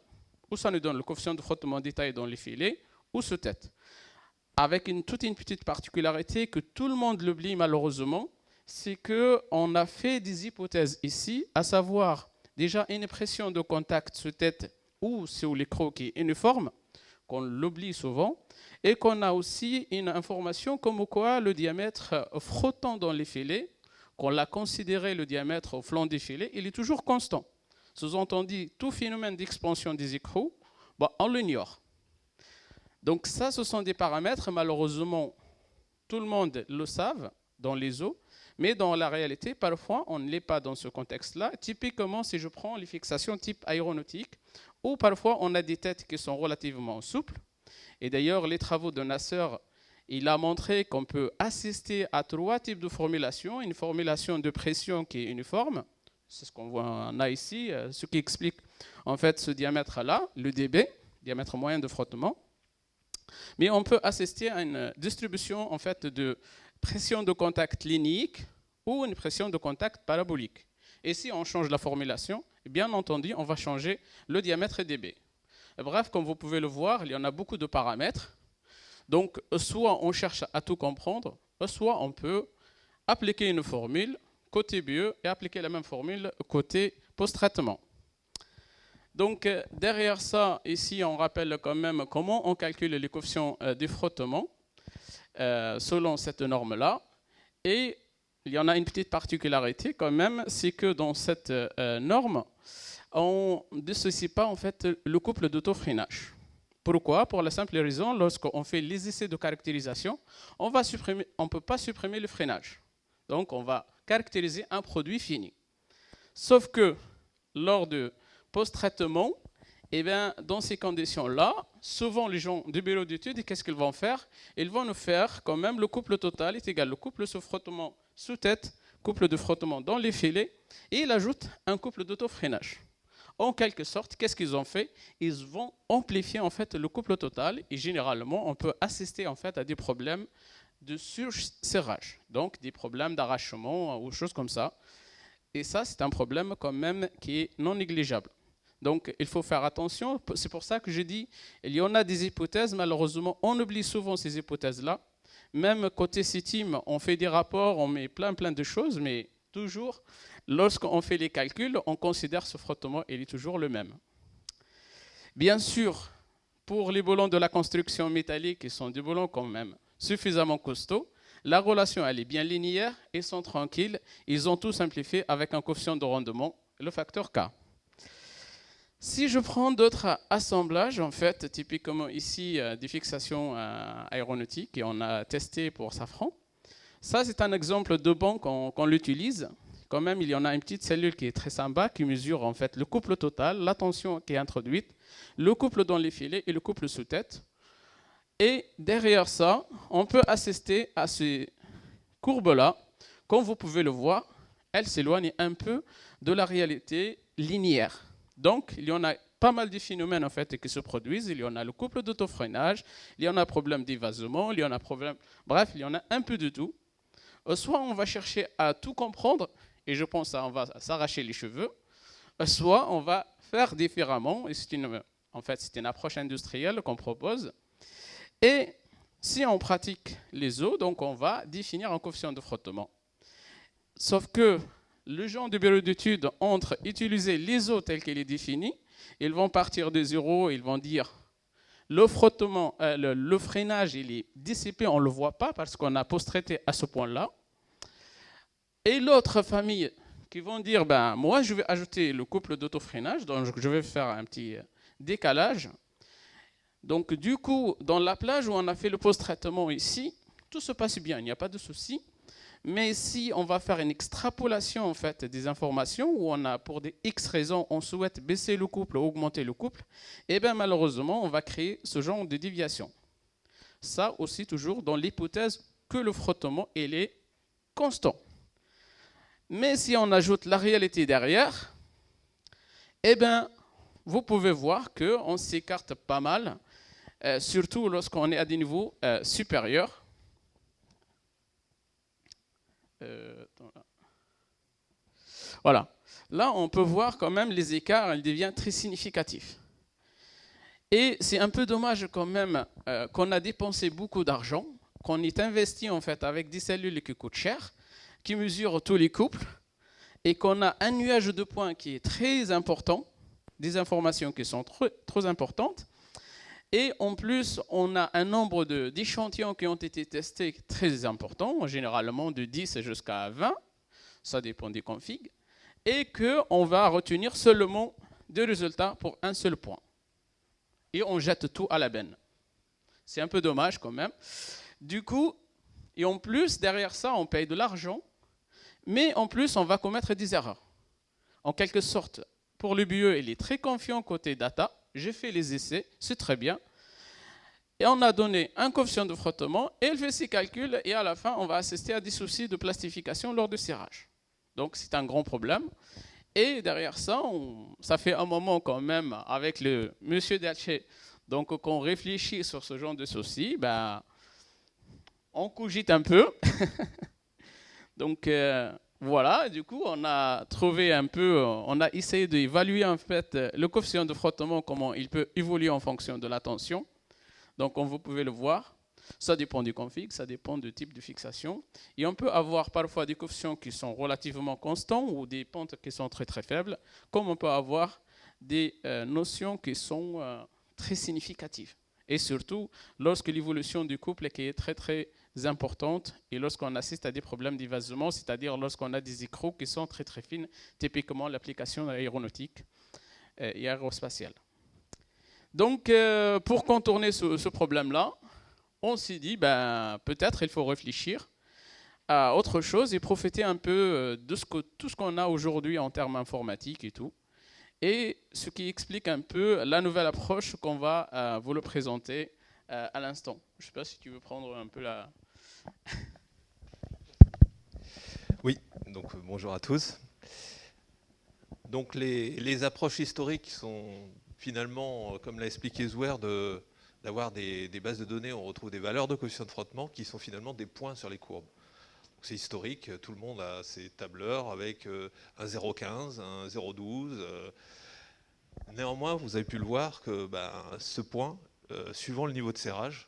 ou ça nous donne le coefficient de frottement détaillé dans les filets, ou sous tête. Avec toute une petite particularité que tout le monde l'oublie malheureusement, c'est qu'on a fait des hypothèses ici, à savoir déjà une pression de contact sous tête ou sur l'écrou qui est uniforme, qu'on l'oublie souvent, et qu'on a aussi une information comme quoi le diamètre frottant dans les filets, qu'on l'a considéré le diamètre au flanc des filets, il est toujours constant. Sous-entendu, tout phénomène d'expansion des écrous, on l'ignore. Donc ça, ce sont des paramètres, malheureusement, tout le monde le savent dans les eaux, mais dans la réalité, parfois, on ne l'est pas dans ce contexte-là. Typiquement, si je prends les fixations type aéronautique, où parfois on a des têtes qui sont relativement souples, et d'ailleurs, les travaux de Nasser, il a montré qu'on peut assister à 3 types de formulations. Une formulation de pression qui est uniforme, c'est ce qu'on voit on a ici, ce qui explique en fait ce diamètre-là, le dB, diamètre moyen de frottement. Mais on peut assister à une distribution en fait, de pression de contact linéique ou une pression de contact parabolique. Et si on change la formulation, bien entendu, on va changer le diamètre dB. Bref, comme vous pouvez le voir, il y en a beaucoup de paramètres. Donc, soit on cherche à tout comprendre, soit on peut appliquer une formule côté BE et appliquer la même formule côté post-traitement. Donc, derrière ça, ici, on rappelle quand même comment on calcule les coefficients de frottement selon cette norme-là. Et il y en a une petite particularité quand même, c'est que dans cette norme, on ne dissocie pas en fait, le couple d'autofreinage. Pourquoi? Pour la simple raison, lorsqu'on fait les essais de caractérisation, on ne peut pas supprimer le freinage. Donc, on va caractériser un produit fini. Sauf que, lors de post-traitement, eh bien, dans ces conditions-là, souvent les gens du bureau d'études, qu'est-ce qu'ils vont faire? Ils vont nous faire quand même le couple total est égal au couple sous frottement sous tête, couple de frottement dans les filets, et ils ajoutent un couple d'autofreinage. En quelque sorte, qu'est-ce qu'ils ont fait? Ils vont amplifier en fait le couple total et généralement, on peut assister en fait à des problèmes de surserrage, donc des problèmes d'arrachement ou choses comme ça. Et ça, c'est un problème quand même qui est non négligeable. Donc, il faut faire attention. C'est pour ça que je dis, il y en a des hypothèses. Malheureusement, on oublie souvent ces hypothèses-là. Même côté CITIM, on fait des rapports, on met plein de choses, mais toujours, lorsqu'on fait les calculs, on considère ce frottement, il est toujours le même. Bien sûr, pour les boulons de la construction métallique, qui sont des boulons quand même suffisamment costauds, la relation elle est bien linéaire, ils sont tranquilles, ils ont tout simplifié avec un coefficient de rendement, le facteur K. Si je prends d'autres assemblages, en fait, typiquement ici des fixations aéronautiques, et on a testé pour Safran, ça c'est un exemple de banc qu'on l'utilise. Quand même, il y en a une petite cellule qui est très sympa, qui mesure en fait le couple total, la tension qui est introduite, le couple dans les filets et le couple sous tête. Et derrière ça, on peut assister à ces courbes-là. Comme vous pouvez le voir, elles s'éloignent un peu de la réalité linéaire. Donc, il y en a pas mal de phénomènes en fait, qui se produisent. Il y en a le couple d'autofreinage, il y en a problème d'évasement, il y en a problème... Bref, il y en a un peu de tout. Soit on va chercher à tout comprendre, et je pense qu'on va s'arracher les cheveux, soit on va faire différemment, et c'est une approche industrielle qu'on propose. Et si on pratique les eaux, donc on va définir un coefficient de frottement. Sauf que les gens du bureau d'études entre utiliser les eaux telles qu'elles sont définies, ils vont partir de zéro, ils vont dire le frottement, le freinage, il est dissipé, on ne le voit pas parce qu'on a post-traité à ce point-là. Et l'autre famille qui vont dire, ben, moi je vais ajouter le couple d'autofreinage, donc je vais faire un petit décalage. Donc du coup, dans la plage où on a fait le post-traitement ici, tout se passe bien, il n'y a pas de souci. Mais si on va faire une extrapolation en fait, des informations, où on a pour des X raisons, on souhaite baisser le couple ou augmenter le couple, et bien malheureusement, on va créer ce genre de déviation. Ça aussi toujours dans l'hypothèse que le frottement il est constant. Mais si on ajoute la réalité derrière, eh bien, vous pouvez voir qu'on s'écarte pas mal, surtout lorsqu'on est à des niveaux supérieurs. Voilà. Là, on peut voir quand même les écarts, ils deviennent très significatifs. Et c'est un peu dommage quand même qu'on a dépensé beaucoup d'argent, qu'on est investi en fait avec des cellules qui coûtent cher, qui mesurent tous les couples, et qu'on a un nuage de points qui est très important, des informations qui sont trop importantes. Et en plus, on a un nombre d'échantillons qui ont été testés très important, généralement de 10 jusqu'à 20, ça dépend des configs, et qu'on va retenir seulement deux résultats pour un seul point. Et on jette tout à la benne. C'est un peu dommage quand même. Du coup, et en plus, derrière ça, on paye de l'argent, mais en plus, on va commettre des erreurs. En quelque sorte, pour le BIE, il est très confiant côté data. J'ai fait les essais, c'est très bien. Et on a donné un coefficient de frottement, et il fait ses calculs, et à la fin, on va assister à des soucis de plastification lors du serrage. Donc, c'est un grand problème. Et derrière ça, ça fait un moment quand même, avec le monsieur Delche, donc qu'on réfléchit sur ce genre de soucis, ben, on cogite un peu. Donc, voilà, du coup, on a trouvé un peu, on a essayé d'évaluer en fait le coefficient de frottement, comment il peut évoluer en fonction de la tension. Donc, comme vous pouvez le voir, ça dépend du config, ça dépend du type de fixation. Et on peut avoir parfois des coefficients qui sont relativement constants ou des pentes qui sont très très faibles, comme on peut avoir des notions qui sont très significatives. Et surtout, lorsque l'évolution du couple qui est très très importante et lorsqu'on assiste à des problèmes d'évasement, c'est-à-dire lorsqu'on a des écrous qui sont très très fines, typiquement l'application aéronautique et aérospatiale. Donc, pour contourner ce problème-là, on s'est dit, ben, peut-être il faut réfléchir à autre chose et profiter un peu de tout ce qu'on a aujourd'hui en termes informatiques et tout. Et ce qui explique un peu la nouvelle approche qu'on va vous le présenter à l'instant. Je ne sais pas si tu veux prendre un peu la... Oui, donc bonjour à tous. Donc les approches historiques sont finalement, comme l'a expliqué Zouer, d'avoir des bases de données, on retrouve des valeurs de coefficient de frottement qui sont finalement des points sur les courbes. C'est historique, tout le monde a ses tableurs avec un 0,15, un 0,12. Néanmoins, vous avez pu le voir que ce point, suivant le niveau de serrage,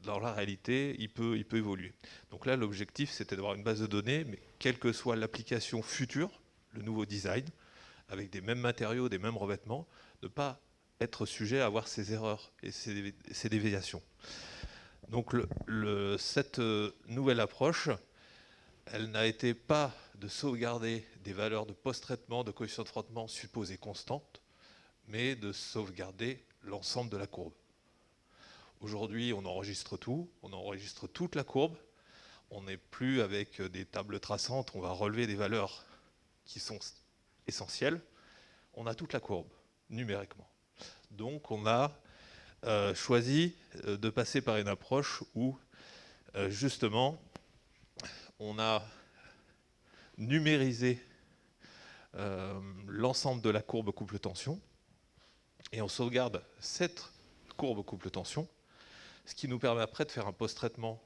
dans la réalité, il peut évoluer. Donc là, l'objectif, c'était d'avoir une base de données, mais quelle que soit l'application future, le nouveau design, avec des mêmes matériaux, des mêmes revêtements, de ne pas être sujet à avoir ces erreurs et ces déviations. Donc cette nouvelle approche, elle n'a été pas de sauvegarder des valeurs de post-traitement de coefficient de frottement supposées constantes, mais de sauvegarder l'ensemble de la courbe. Aujourd'hui, on enregistre tout, on enregistre toute la courbe. On n'est plus avec des tables traçantes, on va relever des valeurs qui sont essentielles. On a toute la courbe, numériquement. Donc on a choisi de passer par une approche où, justement, on a numérisé l'ensemble de la courbe couple-tension et on sauvegarde cette courbe couple-tension, ce qui nous permet après de faire un post-traitement,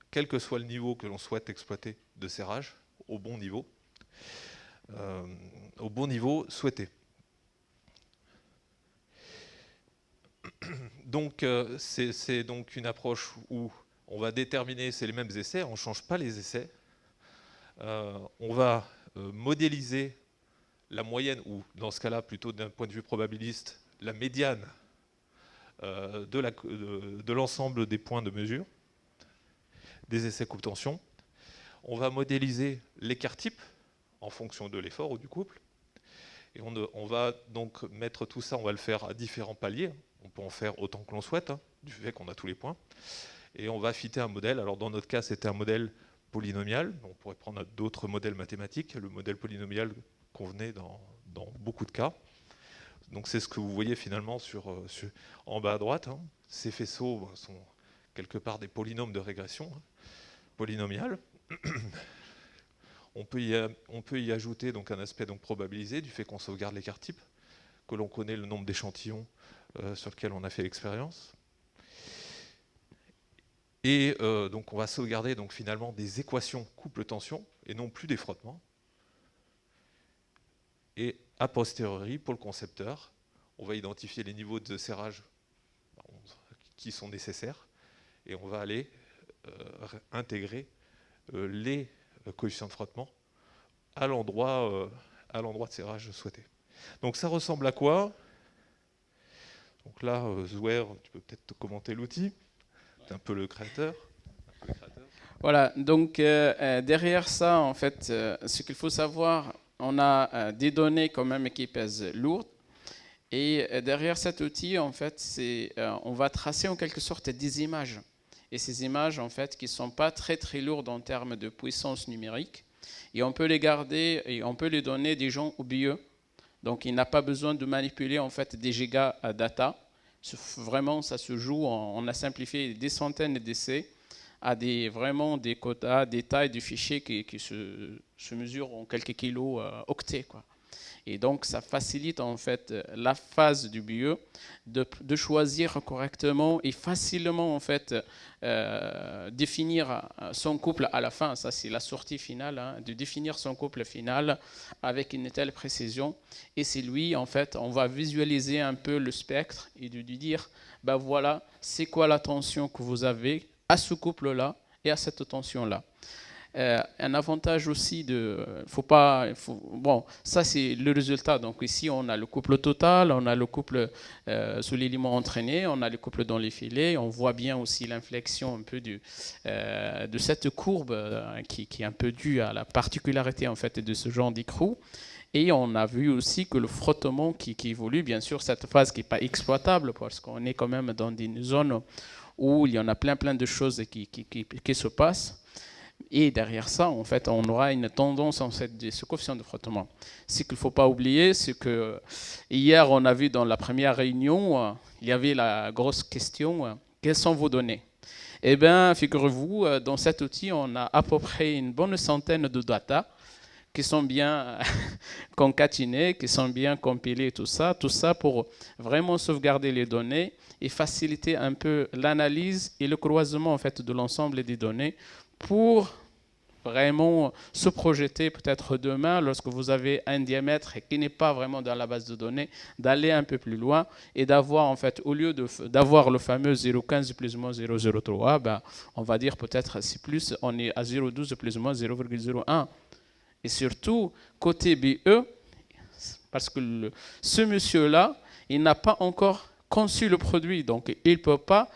quel que soit le niveau que l'on souhaite exploiter de serrage, au bon niveau souhaité. Donc c'est donc une approche où on va déterminer, c'est les mêmes essais, on ne change pas les essais. On va modéliser la moyenne, ou dans ce cas-là, plutôt d'un point de vue probabiliste, la médiane de l'ensemble des points de mesure des essais coupe-tension. On va modéliser l'écart type en fonction de l'effort ou du couple. Et on va donc mettre tout ça, on va le faire à différents paliers. On peut en faire autant que l'on souhaite, du fait qu'on a tous les points. Et on va fitter un modèle. Alors dans notre cas, c'était un modèle polynomial. On pourrait prendre d'autres modèles mathématiques. Le modèle polynomial convenait dans beaucoup de cas. Donc c'est ce que vous voyez finalement en bas à droite. Ces faisceaux sont quelque part des polynômes de régression polynomiale. On peut y ajouter donc un aspect donc probabilisé du fait qu'on sauvegarde l'écart type, que l'on connaît le nombre d'échantillons sur lequel on a fait l'expérience. Et donc on va sauvegarder donc finalement des équations couple-tension et non plus des frottements. Et a posteriori, pour le concepteur, on va identifier les niveaux de serrage qui sont nécessaires et on va aller intégrer les coefficients de frottement à l'endroit de serrage souhaité. Donc ça ressemble à quoi? Donc là, Zouer, tu peux peut-être commenter l'outil. C'est un peu le créateur. Voilà, donc derrière ça, en fait, ce qu'il faut savoir, on a des données quand même qui pèsent lourdes. Et derrière cet outil, en fait, on va tracer en quelque sorte des images. Et ces images, en fait, qui ne sont pas très très lourdes en termes de puissance numérique. Et on peut les garder et on peut les donner des gens oublieux. Donc il n'a pas besoin de manipuler en fait des gigas data. Vraiment, ça se joue, on a simplifié des centaines d'essais à vraiment des quotas, des tailles de fichiers qui se mesurent en quelques kilos octets, quoi. Et donc, ça facilite en fait la phase du BIE de choisir correctement et facilement en fait définir son couple à la fin. Ça, c'est la sortie finale, hein, de définir son couple final avec une telle précision. Et c'est lui, en fait, on va visualiser un peu le spectre et de lui dire, ben voilà, c'est quoi la tension que vous avez à ce couple-là et à cette tension-là. Un avantage aussi bon, ça c'est le résultat. Donc ici on a le couple total, on a le couple sous l'élément entraîné, on a le couple dans les filets. On voit bien aussi l'inflexion un peu de cette courbe qui est un peu due à la particularité en fait de ce genre d'écrou. Et on a vu aussi que le frottement qui évolue, bien sûr cette phase qui n'est pas exploitable parce qu'on est quand même dans des zones où il y en a plein de choses qui se passent. Et derrière ça, en fait, on aura une tendance en fait de ce coefficient de frottement. Ce qu'il ne faut pas oublier, c'est que hier, on a vu dans la première réunion, il y avait la grosse question, quelles sont vos données? Eh bien, figurez-vous, dans cet outil, on a à peu près une bonne centaine de data qui sont bien concaténées, qui sont bien compilées, tout ça pour vraiment sauvegarder les données et faciliter un peu l'analyse et le croisement en fait de l'ensemble des données pour vraiment se projeter peut-être demain, lorsque vous avez un diamètre qui n'est pas vraiment dans la base de données, d'aller un peu plus loin et d'avoir en fait, au lieu d'avoir le fameux 0,15 plus ou moins 0,03, ben, on va dire peut-être c'est plus, on est à 0,12 plus ou moins 0,01. Et surtout, côté BE, parce que ce monsieur-là, il n'a pas encore conçu le produit, donc il ne peut pas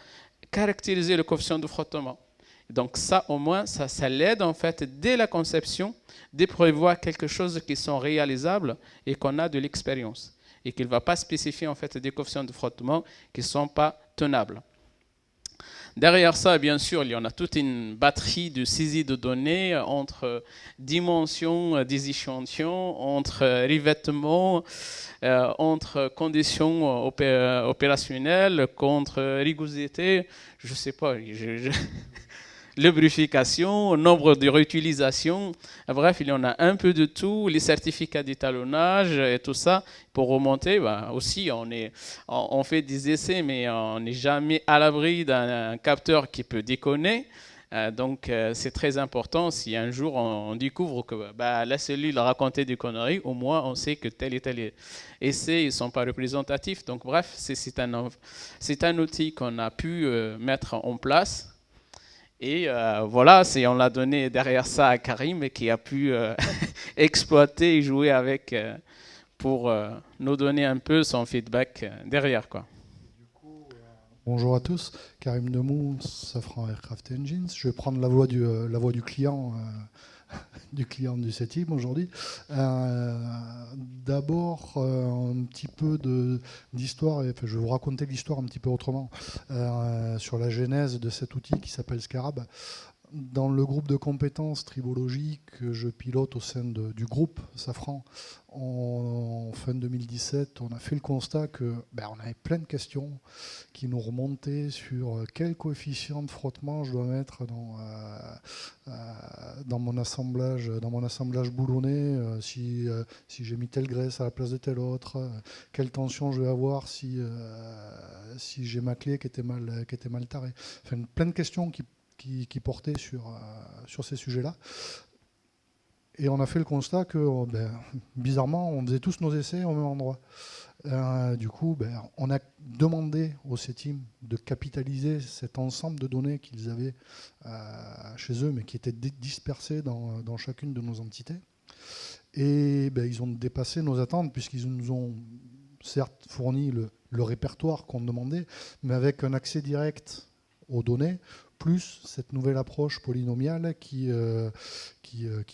caractériser le coefficient de frottement. Donc ça, au moins, ça l'aide en fait dès la conception de prévoir quelque chose qui sont réalisables et qu'on a de l'expérience et qu'il ne va pas spécifier en fait des coefficients de frottement qui ne sont pas tenables. Derrière ça, bien sûr, il y en a toute une batterie de saisie de données entre dimensions des échantillons, entre revêtements, entre conditions opérationnelles, contre rigidité, je ne sais pas, lubrification, nombre de réutilisations, bref, il y en a un peu de tout, les certificats d'étalonnage et tout ça. Pour remonter, ben aussi, on fait des essais, mais on n'est jamais à l'abri d'un capteur qui peut déconner. Donc, c'est très important. Si un jour on découvre que la cellule a raconté des conneries, au moins on sait que tel et tel essai ne sont pas représentatifs. Donc, bref, c'est un outil qu'on a pu mettre en place. Et voilà, on l'a donné derrière ça à Karim qui a pu exploiter et jouer avec pour nous donner un peu son feedback derrière, quoi. Du coup, bonjour à tous, Karim Demou, Safran Aircraft Engines. Je vais prendre la voix du client du CETIM aujourd'hui. D'abord, un petit peu d'histoire, je vais vous raconter l'histoire un petit peu autrement, sur la genèse de cet outil qui s'appelle Scarab. Dans le groupe de compétences tribologie que je pilote au sein du groupe Safran, en fin 2017, on a fait le constat que on avait plein de questions qui nous remontaient sur quel coefficient de frottement je dois mettre dans mon assemblage boulonné, si j'ai mis telle graisse à la place de telle autre, quelle tension je vais avoir si j'ai ma clé qui était mal tarée. Enfin, plein de questions qui portaient sur ces sujets-là. Et on a fait le constat que, bizarrement, on faisait tous nos essais au même endroit. Du coup, on a demandé au CETIM de capitaliser cet ensemble de données qu'ils avaient chez eux, mais qui étaient dispersées dans chacune de nos entités. Et ils ont dépassé nos attentes, puisqu'ils nous ont certes fourni le répertoire qu'on demandait, mais avec un accès direct aux données, plus cette nouvelle approche polynomiale qui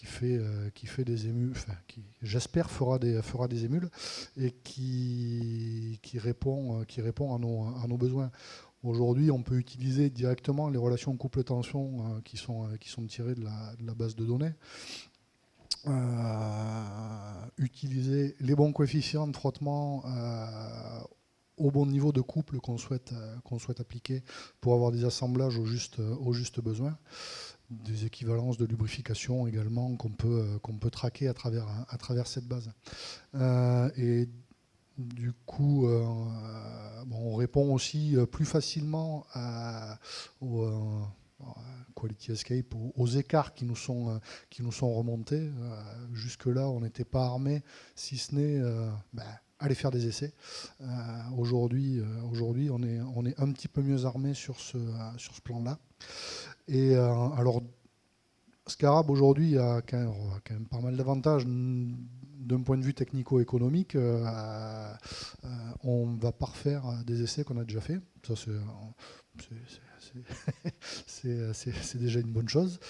fait des émules, qui j'espère fera des émules, et qui répond à nos besoins. Aujourd'hui, on peut utiliser directement les relations couple-tension qui sont tirées de la base de données. Utiliser les bons coefficients de frottement au bon niveau de couple qu'on souhaite appliquer pour avoir des assemblages au juste besoin, des équivalences de lubrification également qu'on peut traquer à travers cette base. Et du coup, on répond aussi plus facilement aux Quality Escape, aux écarts qui nous sont remontés. Jusque-là, on n'était pas armé, si ce n'est aller faire des essais. Aujourd'hui, on est un petit peu mieux armé sur ce plan-là. Et alors, Scarab aujourd'hui a quand même pas mal d'avantages. D'un point de vue technico-économique, on ne va pas refaire des essais qu'on a déjà fait. Ça, c'est déjà une bonne chose.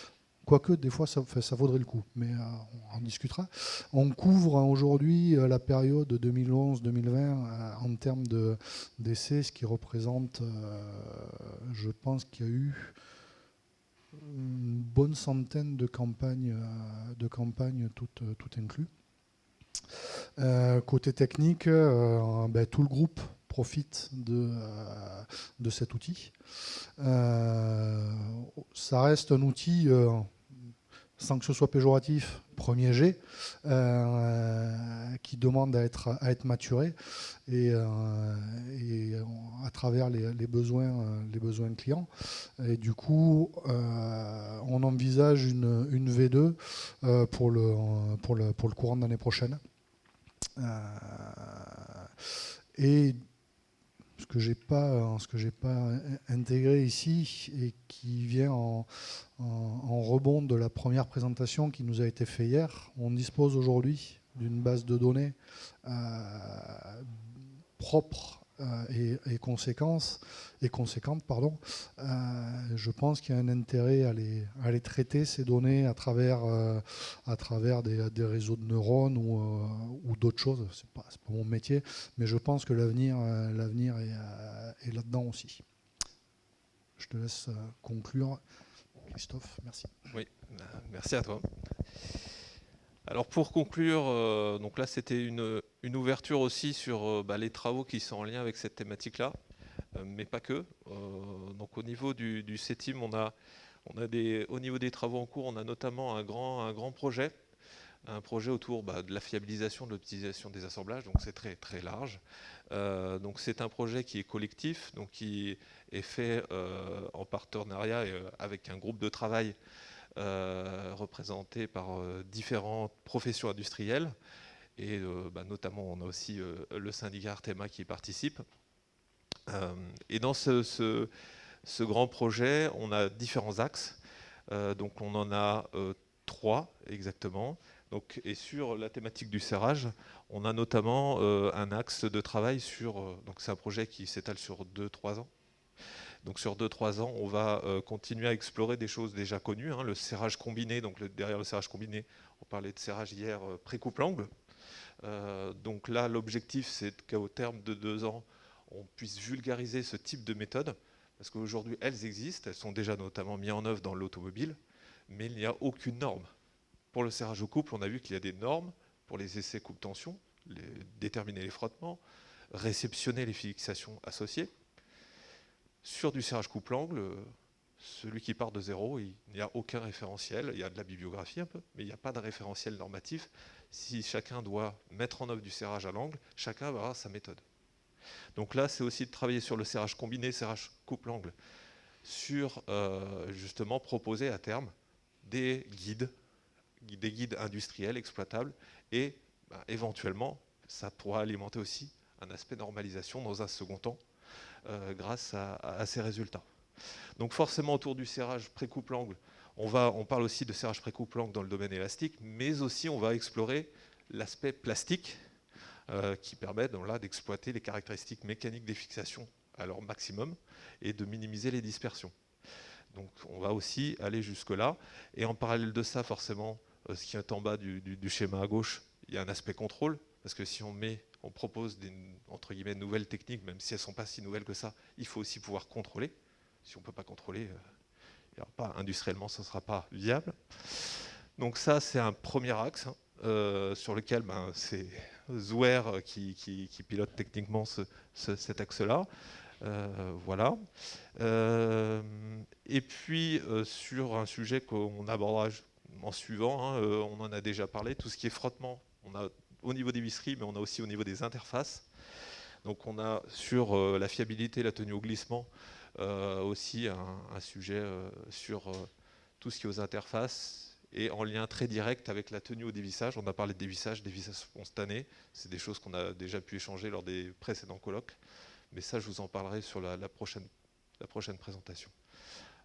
Quoique, des fois, ça vaudrait le coup, mais on en discutera. On couvre aujourd'hui la période 2011-2020 en termes d'essais, ce qui représente, je pense qu'il y a eu une bonne centaine de campagnes toutes incluses. Côté technique, tout le groupe profite de cet outil. Ça reste un outil, sans que ce soit péjoratif, premier jet, qui demande à être maturé et à travers les besoins clients. Et du coup, on envisage une V2 pour le courant de l'année prochaine. Et ce que j'ai pas intégré ici et qui vient en rebond de la première présentation qui nous a été faite hier, on dispose aujourd'hui d'une base de données propre et conséquente. Je pense qu'il y a un intérêt à les traiter, ces données, à travers des réseaux de neurones ou d'autres choses. C'est pas mon métier, mais je pense que l'avenir est là-dedans aussi. Je te laisse conclure, Christophe. Merci. Oui, merci à toi. Alors pour conclure, donc là c'était une ouverture aussi sur les travaux qui sont en lien avec cette thématique-là, mais pas que. Donc au niveau du CETIM, on a au niveau des travaux en cours, on a notamment un grand projet, un projet autour de la fiabilisation, de l'optimisation des assemblages, donc c'est très très large. Donc c'est un projet qui est collectif, donc qui est fait en partenariat avec un groupe de travail représenté par différentes professions industrielles et notamment on a aussi le syndicat Artema qui y participe. Et dans ce grand projet, on a différents axes. Donc on en a 3 exactement. Donc, et sur la thématique du serrage, on a notamment un axe de travail sur. Donc c'est un projet qui s'étale sur 2-3 ans. Donc sur 2-3 ans, on va continuer à explorer des choses déjà connues. Le serrage combiné, donc derrière le serrage combiné, on parlait de serrage hier, pré-coupe-angle. Donc là, l'objectif, c'est qu'au terme de 2 ans, on puisse vulgariser ce type de méthode Parce qu'aujourd'hui, elles existent, elles sont déjà notamment mises en œuvre dans l'automobile, mais il n'y a aucune norme. Pour le serrage au couple, on a vu qu'il y a des normes pour les essais coupe-tension, déterminer les frottements, réceptionner les fixations associées. Sur du serrage couple-angle, celui qui part de zéro, il n'y a aucun référentiel. Il y a de la bibliographie un peu, mais il n'y a pas de référentiel normatif. Si chacun doit mettre en œuvre du serrage à l'angle, chacun va avoir sa méthode. Donc là, c'est aussi de travailler sur le serrage combiné, serrage couple-angle, sur justement proposer à terme des guides industriels exploitables et éventuellement, ça pourra alimenter aussi un aspect normalisation dans un second temps grâce à ces résultats. Donc forcément, autour du serrage pré-couple-angle, on parle aussi de serrage pré-couple-angle dans le domaine élastique, mais aussi on va explorer l'aspect plastique qui permet d'exploiter les caractéristiques mécaniques des fixations à leur maximum et de minimiser les dispersions. Donc on va aussi aller jusque-là. Et en parallèle de ça, forcément, ce qui est en bas du schéma à gauche, il y a un aspect contrôle, parce que si on propose des entre guillemets, nouvelles techniques, même si elles ne sont pas si nouvelles que ça, il faut aussi pouvoir contrôler. Si on ne peut pas contrôler, industriellement, ça ne sera pas viable. Donc ça, c'est un premier axe sur lequel c'est Zouer qui pilote techniquement cet axe-là. Voilà. Et puis, sur un sujet qu'on abordera en suivant, on en a déjà parlé, tout ce qui est frottement. On a au niveau des visseries, mais on a aussi au niveau des interfaces. Donc on a sur la fiabilité, la tenue au glissement, aussi un sujet sur tout ce qui est aux interfaces et en lien très direct avec la tenue au dévissage. On a parlé de dévissage spontané. C'est des choses qu'on a déjà pu échanger lors des précédents colloques. Mais ça, je vous en parlerai sur la prochaine présentation.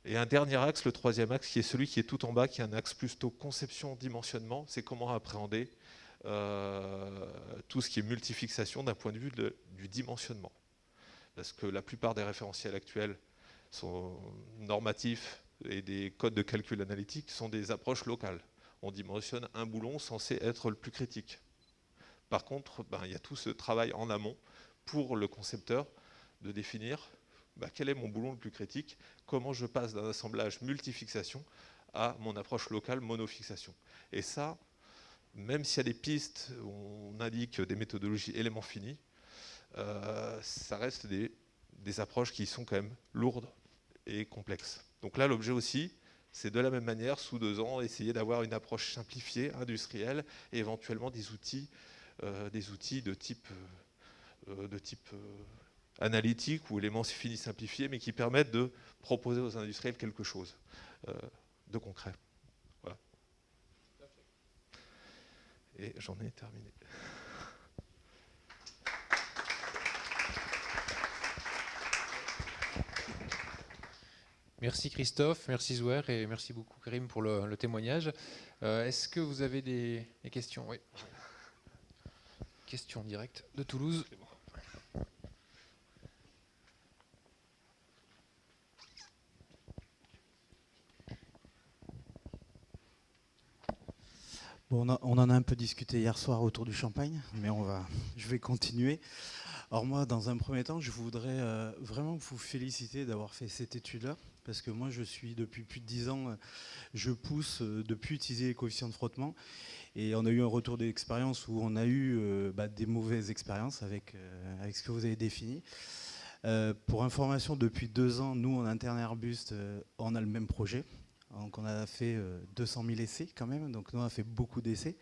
Et un dernier axe, le troisième axe, qui est celui qui est tout en bas, qui est un axe plutôt conception-dimensionnement. C'est comment appréhender tout ce qui est multifixation d'un point de vue du dimensionnement. Parce que la plupart des référentiels actuels sont normatifs et des codes de calcul analytique sont des approches locales. On dimensionne un boulon censé être le plus critique. Par contre, il y a tout ce travail en amont pour le concepteur de définir quel est mon boulon le plus critique, comment je passe d'un assemblage multifixation à mon approche locale monofixation. Et ça, même s'il y a des pistes où on indique des méthodologies éléments finis, ça reste des approches qui sont quand même lourdes et complexes. Donc là, l'objet aussi, c'est de la même manière, sous 2 ans, essayer d'avoir une approche simplifiée, industrielle, et éventuellement des outils de type analytique ou éléments finis simplifiés, mais qui permettent de proposer aux industriels quelque chose de concret. Voilà. Et j'en ai terminé. Merci Christophe, merci Zouer et merci beaucoup Karim pour le témoignage. Est-ce que vous avez des questions? Oui. Question directe de Toulouse. Bon, on en a un peu discuté hier soir autour du champagne, mais je vais continuer. Alors moi, dans un premier temps, je voudrais vraiment vous féliciter d'avoir fait cette étude-là, parce que moi, je suis depuis plus de 10 ans, je pousse depuis utiliser les coefficients de frottement, et on a eu un retour d'expérience où on a eu des mauvaises expériences avec ce que vous avez défini. Pour information, depuis 2 ans, nous, en interne Airbus, on a le même projet. Donc on a fait 200 000 essais quand même, donc nous on a fait beaucoup d'essais.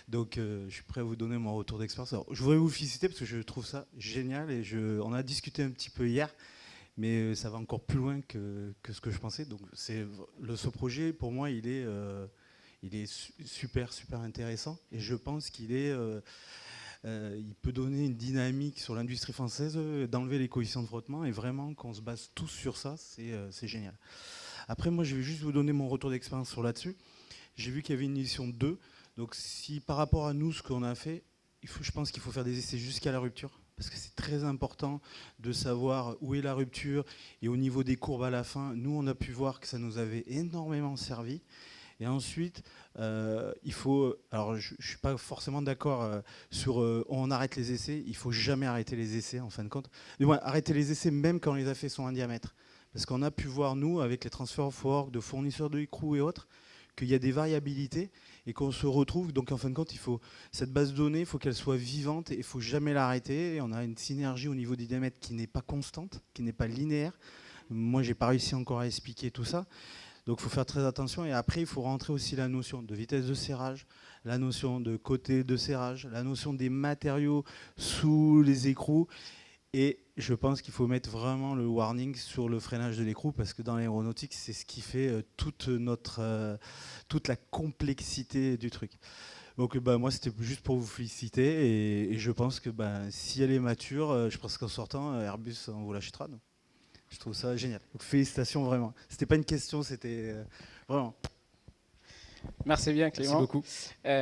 Donc je suis prêt à vous donner mon retour d'expérience. Alors, je voudrais vous féliciter parce que je trouve ça génial et on a discuté un petit peu hier, mais ça va encore plus loin que ce que je pensais. Donc ce projet pour moi il est super intéressant et je pense qu'il peut donner une dynamique sur l'industrie française, d'enlever les coefficients de frottement et vraiment qu'on se base tous sur ça, c'est génial. Après, moi, je vais juste vous donner mon retour d'expérience sur là-dessus. J'ai vu qu'il y avait une édition 2. Donc, si par rapport à nous, ce qu'on a fait, je pense qu'il faut faire des essais jusqu'à la rupture. Parce que c'est très important de savoir où est la rupture. Et au niveau des courbes à la fin, nous, on a pu voir que ça nous avait énormément servi. Et ensuite, il faut... Alors, je ne suis pas forcément d'accord sur on arrête les essais. Il ne faut jamais arrêter les essais, en fin de compte. Du moins, arrêter les essais même quand les effets sont un diamètre. Parce qu'on a pu voir, nous, avec les transferts of work de fournisseurs de écrous et autres, qu'il y a des variabilités et qu'on se retrouve. Donc en fin de compte, cette base de données, il faut qu'elle soit vivante et il ne faut jamais l'arrêter. Et on a une synergie au niveau des diamètres qui n'est pas constante, qui n'est pas linéaire. Moi, je n'ai pas réussi encore à expliquer tout ça. Donc il faut faire très attention. Et après, il faut rentrer aussi la notion de vitesse de serrage, la notion de côté de serrage, la notion des matériaux sous les écrous. Et je pense qu'il faut mettre vraiment le warning sur le freinage de l'écrou parce que dans l'aéronautique, c'est ce qui fait toute la complexité du truc. Donc moi, c'était juste pour vous féliciter et je pense que si elle est mature, je pense qu'en sortant, Airbus, on vous l'achètera. Je trouve ça génial. Donc félicitations vraiment. C'était pas une question, c'était vraiment... Merci bien Clément. Merci beaucoup.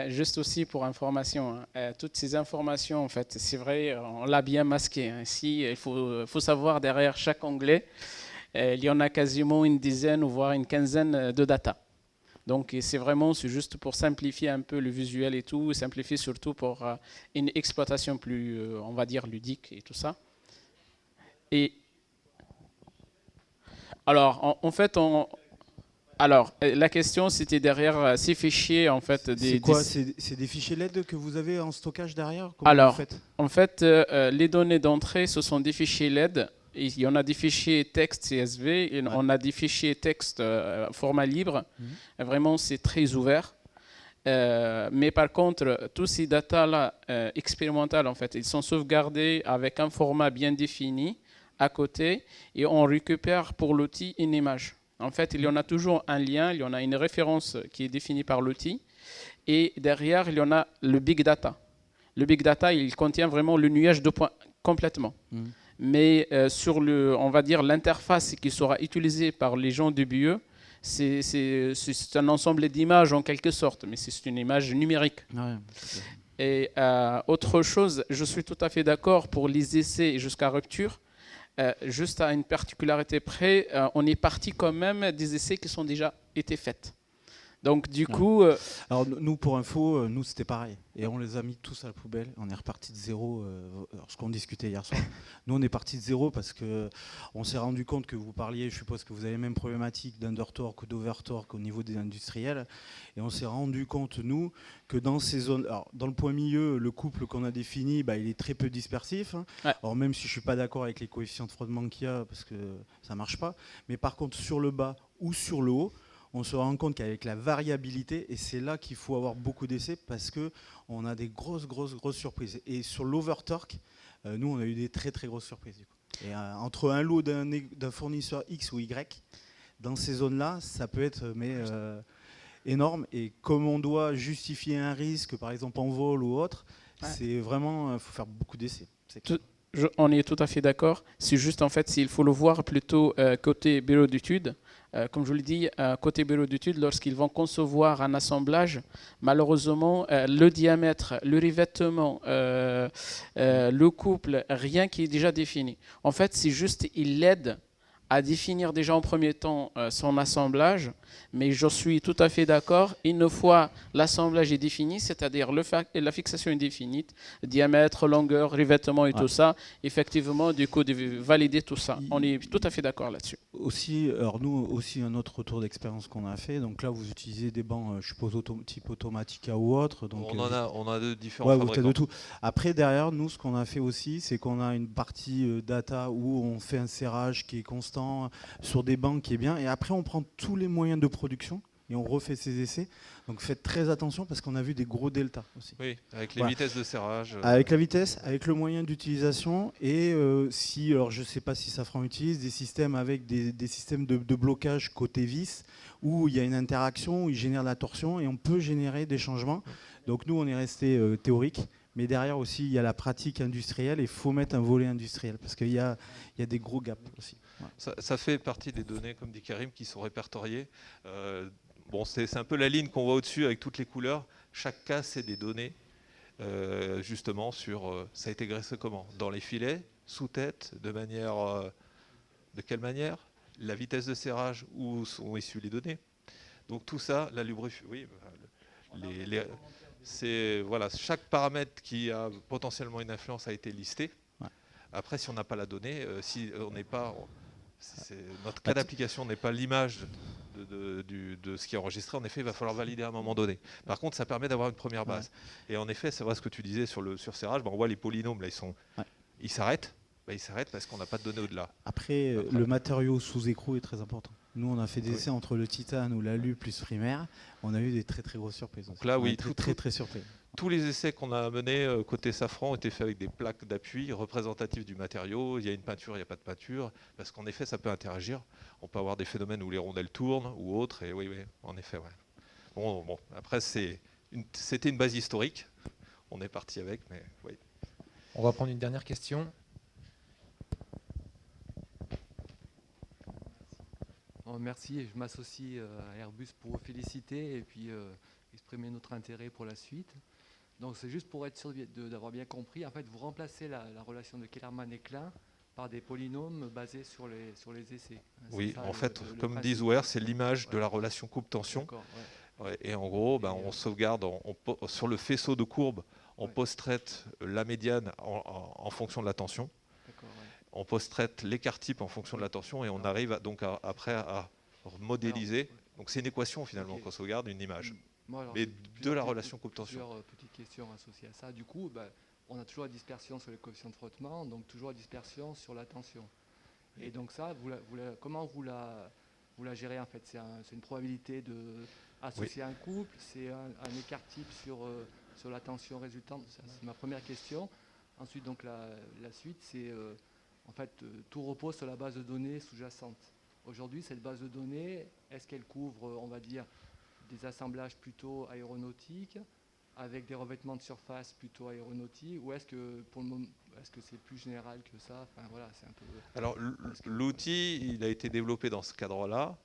Juste aussi pour information, toutes ces informations, en fait, c'est vrai, on l'a bien masqué. Ici, il faut savoir derrière chaque onglet, il y en a quasiment une dizaine ou voire une quinzaine de data. Donc c'est juste pour simplifier un peu le visuel et tout, simplifier surtout pour une exploitation plus, on va dire, ludique et tout ça. Et alors, en fait, la question, c'était derrière ces fichiers, en fait. C'est quoi? C'est des fichiers LED que vous avez en stockage derrière? Alors, en fait, les données d'entrée, ce sont des fichiers LED. Il y en a des fichiers texte CSV, et on a des fichiers texte format libre. Vraiment, c'est très ouvert. Mais par contre, tous ces datas-là expérimentales, en fait, ils sont sauvegardés avec un format bien défini à côté, et on récupère pour l'outil une image. En fait, il y en a toujours un lien, il y en a une référence qui est définie par l'outil. Et derrière, il y en a le big data. Le big data, il contient vraiment le nuage de points complètement. Mais sur on va dire l'interface qui sera utilisée par les gens du BUE, c'est un ensemble d'images en quelque sorte, mais c'est une image numérique. Ouais. Et autre chose, je suis tout à fait d'accord pour les essais jusqu'à rupture. Juste à une particularité près, on est parti quand même des essais qui sont déjà été faits. Donc du coup... Alors nous, pour info, nous c'était pareil. Et on les a mis tous à la poubelle. On est reparti de zéro, ce qu'on discutait hier soir. Nous on est parti de zéro parce qu'on s'est rendu compte que vous parliez, je suppose que vous avez les mêmes problématiques d'undertorque ou d'overtorque au niveau des industriels. Et on s'est rendu compte, nous, que dans ces zones... Alors dans le point milieu, le couple qu'on a défini, il est très peu dispersif. Ouais. Alors même si je ne suis pas d'accord avec les coefficients de frottement qu'il y a, parce que ça ne marche pas. Mais par contre, sur le bas ou sur le haut, on se rend compte qu'avec la variabilité, et c'est là qu'il faut avoir beaucoup d'essais parce qu'on a des grosses surprises. Et sur l'overtorque, nous, on a eu des très grosses surprises. Du coup. Et entre un lot d'un fournisseur X ou Y, dans ces zones-là, ça peut être énorme. Et comme on doit justifier un risque, par exemple en vol ou autre, c'est vraiment, il faut faire beaucoup d'essais. On est tout à fait d'accord. C'est juste, en fait, s'il faut le voir plutôt côté bureau d'études. Comme je vous l'ai dit, côté bureau d'études, lorsqu'ils vont concevoir un assemblage, malheureusement, le diamètre, le revêtement, le couple, rien qui est déjà défini. En fait, c'est juste, il l'aide à définir déjà en premier temps son assemblage, mais je suis tout à fait d'accord, une fois l'assemblage est défini, c'est-à-dire la fixation est définie, diamètre, longueur, revêtement et tout ça, effectivement, du coup, de valider tout ça. On est tout à fait d'accord là-dessus. Aussi, alors nous, aussi un autre retour d'expérience qu'on a fait, donc là, vous utilisez des bancs, je suppose, type Automatica ou autre. Donc, on a de différents fabricants. De tout. Après, derrière, nous, ce qu'on a fait aussi, c'est qu'on a une partie data où on fait un serrage qui est constant, sur des bancs qui est bien, et après on prend tous les moyens de production et on refait ces essais. Donc faites très attention parce qu'on a vu des gros deltas aussi. Oui, avec les vitesses de serrage. Avec la vitesse, avec le moyen d'utilisation et si, alors je ne sais pas si Safran utilise des systèmes avec des systèmes de blocage côté vis où il y a une interaction, où il génère la torsion et on peut générer des changements. Donc nous on est resté théorique. Mais derrière aussi, il y a la pratique industrielle et il faut mettre un volet industriel parce qu'il y a des gros gaps aussi. Ouais. Ça fait partie des données, comme dit Karim, qui sont répertoriées. C'est un peu la ligne qu'on voit au-dessus avec toutes les couleurs. Chaque cas, c'est des données justement sur ça a été graissé comment? Dans les filets, sous tête, de quelle manière? La vitesse de serrage, où sont issues les données. Donc tout ça, la lubrification, oui, chaque paramètre qui a potentiellement une influence a été listé. Ouais. Après, si on n'a pas la donnée, si on n'est pas Notre cas d'application n'est pas l'image de ce qui est enregistré. En effet, il va falloir valider à un moment donné. Par contre, ça permet d'avoir une première base. Et en effet, c'est vrai ce que tu disais sur le surserrage. On voit les polynômes, là, ils s'arrêtent. Ils s'arrêtent parce qu'on n'a pas de données au-delà. Après, le matériau sous écrou est très important. Nous, on a fait des essais entre le titane ou l'alu plus primaire. On a eu des très très grosses surprises. Donc là, oui, très surpris. Tous les essais qu'on a menés côté Safran ont été faits avec des plaques d'appui représentatives du matériau. Il y a une peinture, il n'y a pas de peinture. Parce qu'en effet, ça peut interagir. On peut avoir des phénomènes où les rondelles tournent ou autres. Et oui, en effet, ouais. Bon, après, c'était une base historique. On est parti avec, mais oui. On va prendre une dernière question. Merci, et je m'associe à Airbus pour vous féliciter et puis exprimer notre intérêt pour la suite. Donc c'est juste pour être sûr d'avoir bien compris. En fait, vous remplacez la relation de Kellerman et Klein par des polynômes basés sur les essais. Oui, en fait, comme dit Zouer, c'est l'image de la relation coupe-tension. Et en gros, on sauvegarde sur le faisceau de courbes, on post-traite la médiane en fonction de la tension. On post-traite l'écart type en fonction de la tension et on arrive après à modéliser. Donc c'est une équation finalement qu'on sauvegarde, une image. Mais de la relation coupe-tension. Plusieurs petites questions associées à ça. Du coup, on a toujours la dispersion sur les coefficients de frottement, donc toujours la dispersion sur la tension. Et donc ça, comment vous la gérez en fait? C'est une probabilité associée à un couple, c'est un écart type sur la tension résultante. C'est ma première question. Ensuite, donc la suite, c'est en fait tout repose sur la base de données sous-jacente. Aujourd'hui, cette base de données, est-ce qu'elle couvre, on va dire, des assemblages plutôt aéronautiques avec des revêtements de surface plutôt aéronautiques, ou est-ce que pour le moment, est-ce que c'est plus général que ça? Enfin, voilà, c'est un peu... Alors l'outil, il a été développé dans ce cadre-là.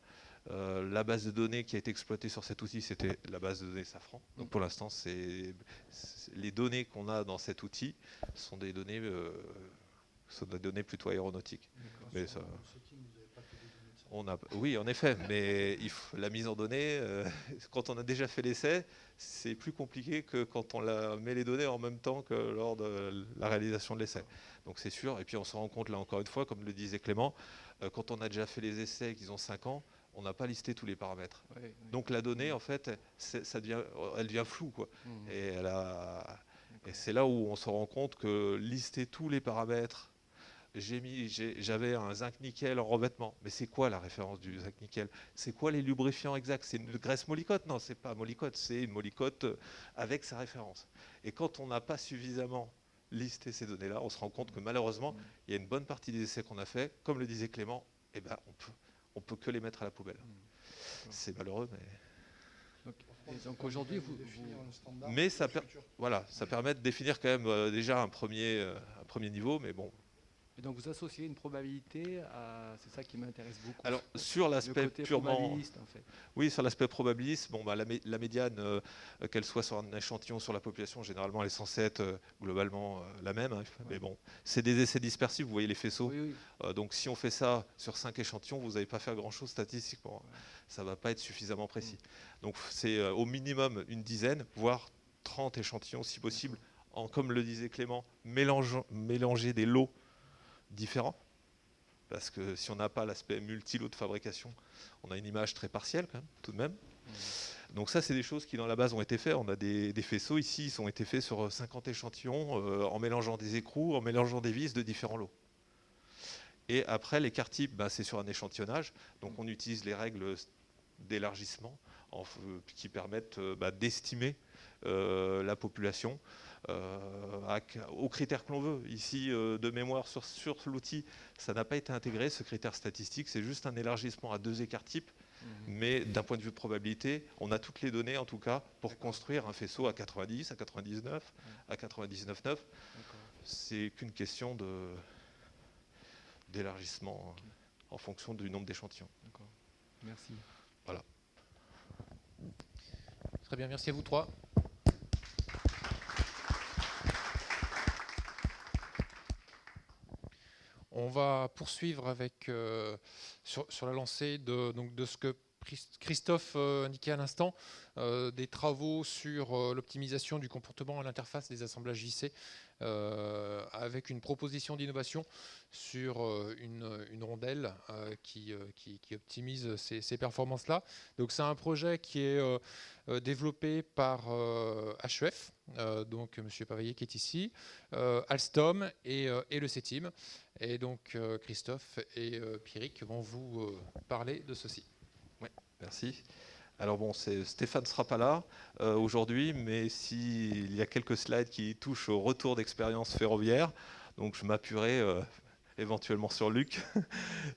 La base de données qui a été exploitée sur cet outil, c'était la base de données Safran. Donc pour l'instant, les données qu'on a dans cet outil sont des données plutôt aéronautiques. Mais ça, oui, en effet, mais la mise en données, quand on a déjà fait l'essai, c'est plus compliqué que quand on met les données en même temps que lors de la réalisation de l'essai. Donc c'est sûr, et puis on se rend compte là encore une fois, comme le disait Clément, quand on a déjà fait les essais et qu'ils ont 5 ans, on n'a pas listé tous les paramètres. Donc la donnée, en fait, elle devient floue, quoi. Et c'est là où on se rend compte que lister tous les paramètres, j'avais un zinc nickel en revêtement. Mais c'est quoi la référence du zinc nickel? C'est quoi les lubrifiants exacts? C'est une graisse molycote? Non, c'est pas molycote, c'est une molycote avec sa référence. Et quand on n'a pas suffisamment listé ces données-là, on se rend compte que malheureusement, il y a une bonne partie des essais qu'on a fait, comme le disait Clément, on peut que les mettre à la poubelle. C'est malheureux, mais... Donc aujourd'hui, mais ça permet de définir quand même déjà un premier niveau, mais bon. Et donc vous associez une probabilité à... C'est ça qui m'intéresse beaucoup. Alors sur l'aspect purement... probabiliste, en fait. Oui, sur l'aspect probabiliste, la médiane, qu'elle soit sur un échantillon, sur la population, généralement elle est censée être globalement la même. Hein, mais bon, c'est des essais dispersifs, vous voyez les faisceaux. Oui. Donc si on fait ça sur 5 échantillons, vous n'allez pas faire grand-chose statistiquement. Ça ne va pas être suffisamment précis. Donc c'est au minimum une dizaine, voire 30 échantillons si possible, comme le disait Clément, mélanger des lots différents, parce que si on n'a pas l'aspect multi-lot de fabrication, on a une image très partielle quand même, tout de même. Donc ça, c'est des choses qui dans la base ont été faites. On a des faisceaux ici, ils ont été faits sur 50 échantillons, en mélangeant des écrous, en mélangeant des vis de différents lots. Et après, l'écart type, c'est sur un échantillonnage, donc on utilise les règles d'élargissement qui permettent d'estimer la population aux critères que l'on veut. Ici, de mémoire, sur l'outil, ça n'a pas été intégré, ce critère statistique, c'est juste un élargissement à 2 écarts types, mais d'un point de vue de probabilité, on a toutes les données, en tout cas, pour construire un faisceau à 90, à 99, à 99,9. C'est qu'une question d'élargissement en fonction du nombre d'échantillons. D'accord. Merci. Voilà. Très bien, merci à vous trois. On va poursuivre avec, sur la lancée de ce que Christophe indiquait à l'instant, des travaux sur l'optimisation du comportement à l'interface des assemblages JC, avec une proposition d'innovation sur une rondelle qui optimise ces performances-là. Donc c'est un projet qui est développé par HEF, donc M. Pavaillé qui est ici, Alstom et le CETIM. Et donc Christophe et Pierrick vont vous parler de ceci. Ouais, merci. Alors bon, Stéphane ne sera pas là aujourd'hui, mais il y a quelques slides qui touchent au retour d'expérience ferroviaire, donc je m'appuierai éventuellement sur Luc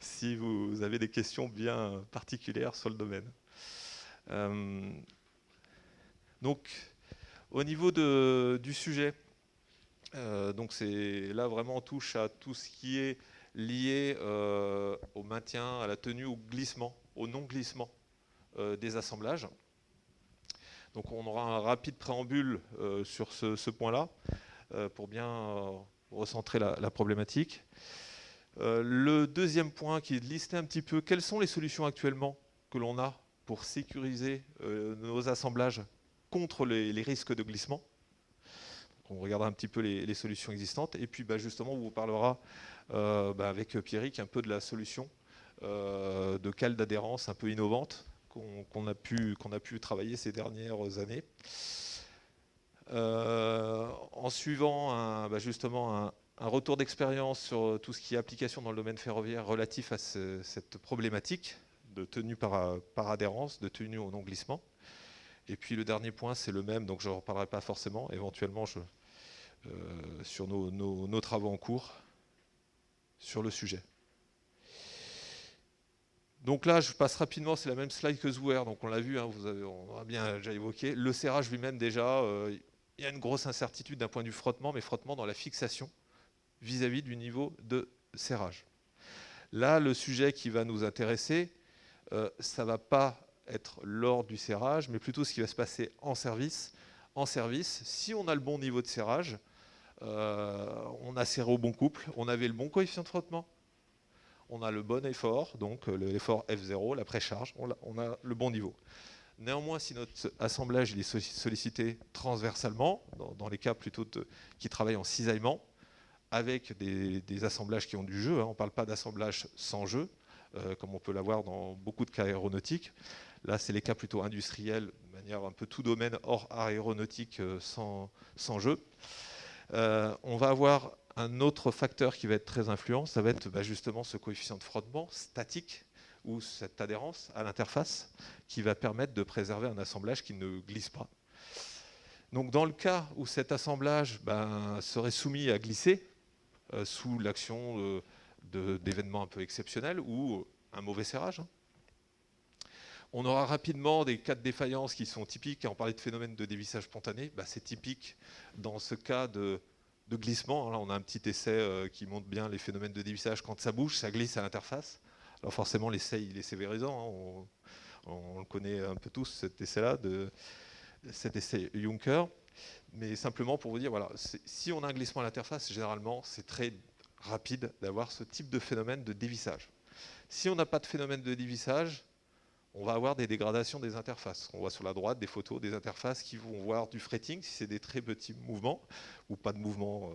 si vous avez des questions bien particulières sur le domaine. Donc au niveau du sujet, donc là vraiment on touche à tout ce qui est lié au maintien, à la tenue, au glissement, au non-glissement des assemblages. Donc on aura un rapide préambule sur ce point-là pour bien recentrer la problématique. Le deuxième point qui est de lister un petit peu quelles sont les solutions actuellement que l'on a pour sécuriser nos assemblages contre les risques de glissement. Donc on regardera un petit peu les solutions existantes et puis justement on vous parlera avec Pierrick un peu de la solution de cale d'adhérence un peu innovante qu'on a pu travailler ces dernières années. En suivant justement un retour d'expérience sur tout ce qui est application dans le domaine ferroviaire relatif à cette problématique de tenue par adhérence, de tenue au non-glissement. Et puis le dernier point, c'est le même, donc je ne reparlerai pas forcément, éventuellement sur nos travaux en cours sur le sujet. Donc là, je passe rapidement, c'est la même slide que Zouer, donc on l'a vu, on a bien déjà évoqué. Le serrage lui-même, déjà, il y a une grosse incertitude d'un point de vue frottement, mais frottement dans la fixation vis-à-vis du niveau de serrage. Là, le sujet qui va nous intéresser, ça ne va pas être lors du serrage, mais plutôt ce qui va se passer en service. En service, si on a le bon niveau de serrage, on a serré au bon couple, on avait le bon coefficient de frottement, on a le bon effort, donc l'effort F0, la précharge, on a le bon niveau. Néanmoins, si notre assemblage il est sollicité transversalement, dans les cas plutôt qui travaillent en cisaillement, avec des assemblages qui ont du jeu, on ne parle pas d'assemblage sans jeu, comme on peut l'avoir dans beaucoup de cas aéronautiques. Là, c'est les cas plutôt industriels, de manière un peu tout domaine hors aéronautique sans jeu. On va avoir un autre facteur qui va être très influent, ça va être justement ce coefficient de frottement statique ou cette adhérence à l'interface qui va permettre de préserver un assemblage qui ne glisse pas. Donc dans le cas où cet assemblage serait soumis à glisser sous l'action d'événements un peu exceptionnels ou un mauvais serrage, on aura rapidement des cas de défaillance qui sont typiques. On parlait de phénomène de dévissage spontané, c'est typique dans ce cas de glissement. Là, on a un petit essai qui montre bien les phénomènes de dévissage. Quand ça bouge, ça glisse à l'interface. Alors forcément, l'essai, il est sévérisant. On le connaît un peu tous, cet essai-là, cet essai Juncker. Mais simplement pour vous dire, voilà, si on a un glissement à l'interface, généralement, c'est très rapide d'avoir ce type de phénomène de dévissage. Si on n'a pas de phénomène de dévissage, on va avoir des dégradations des interfaces. On voit sur la droite des photos des interfaces qui vont voir du fretting, si c'est des très petits mouvements, ou pas de mouvements,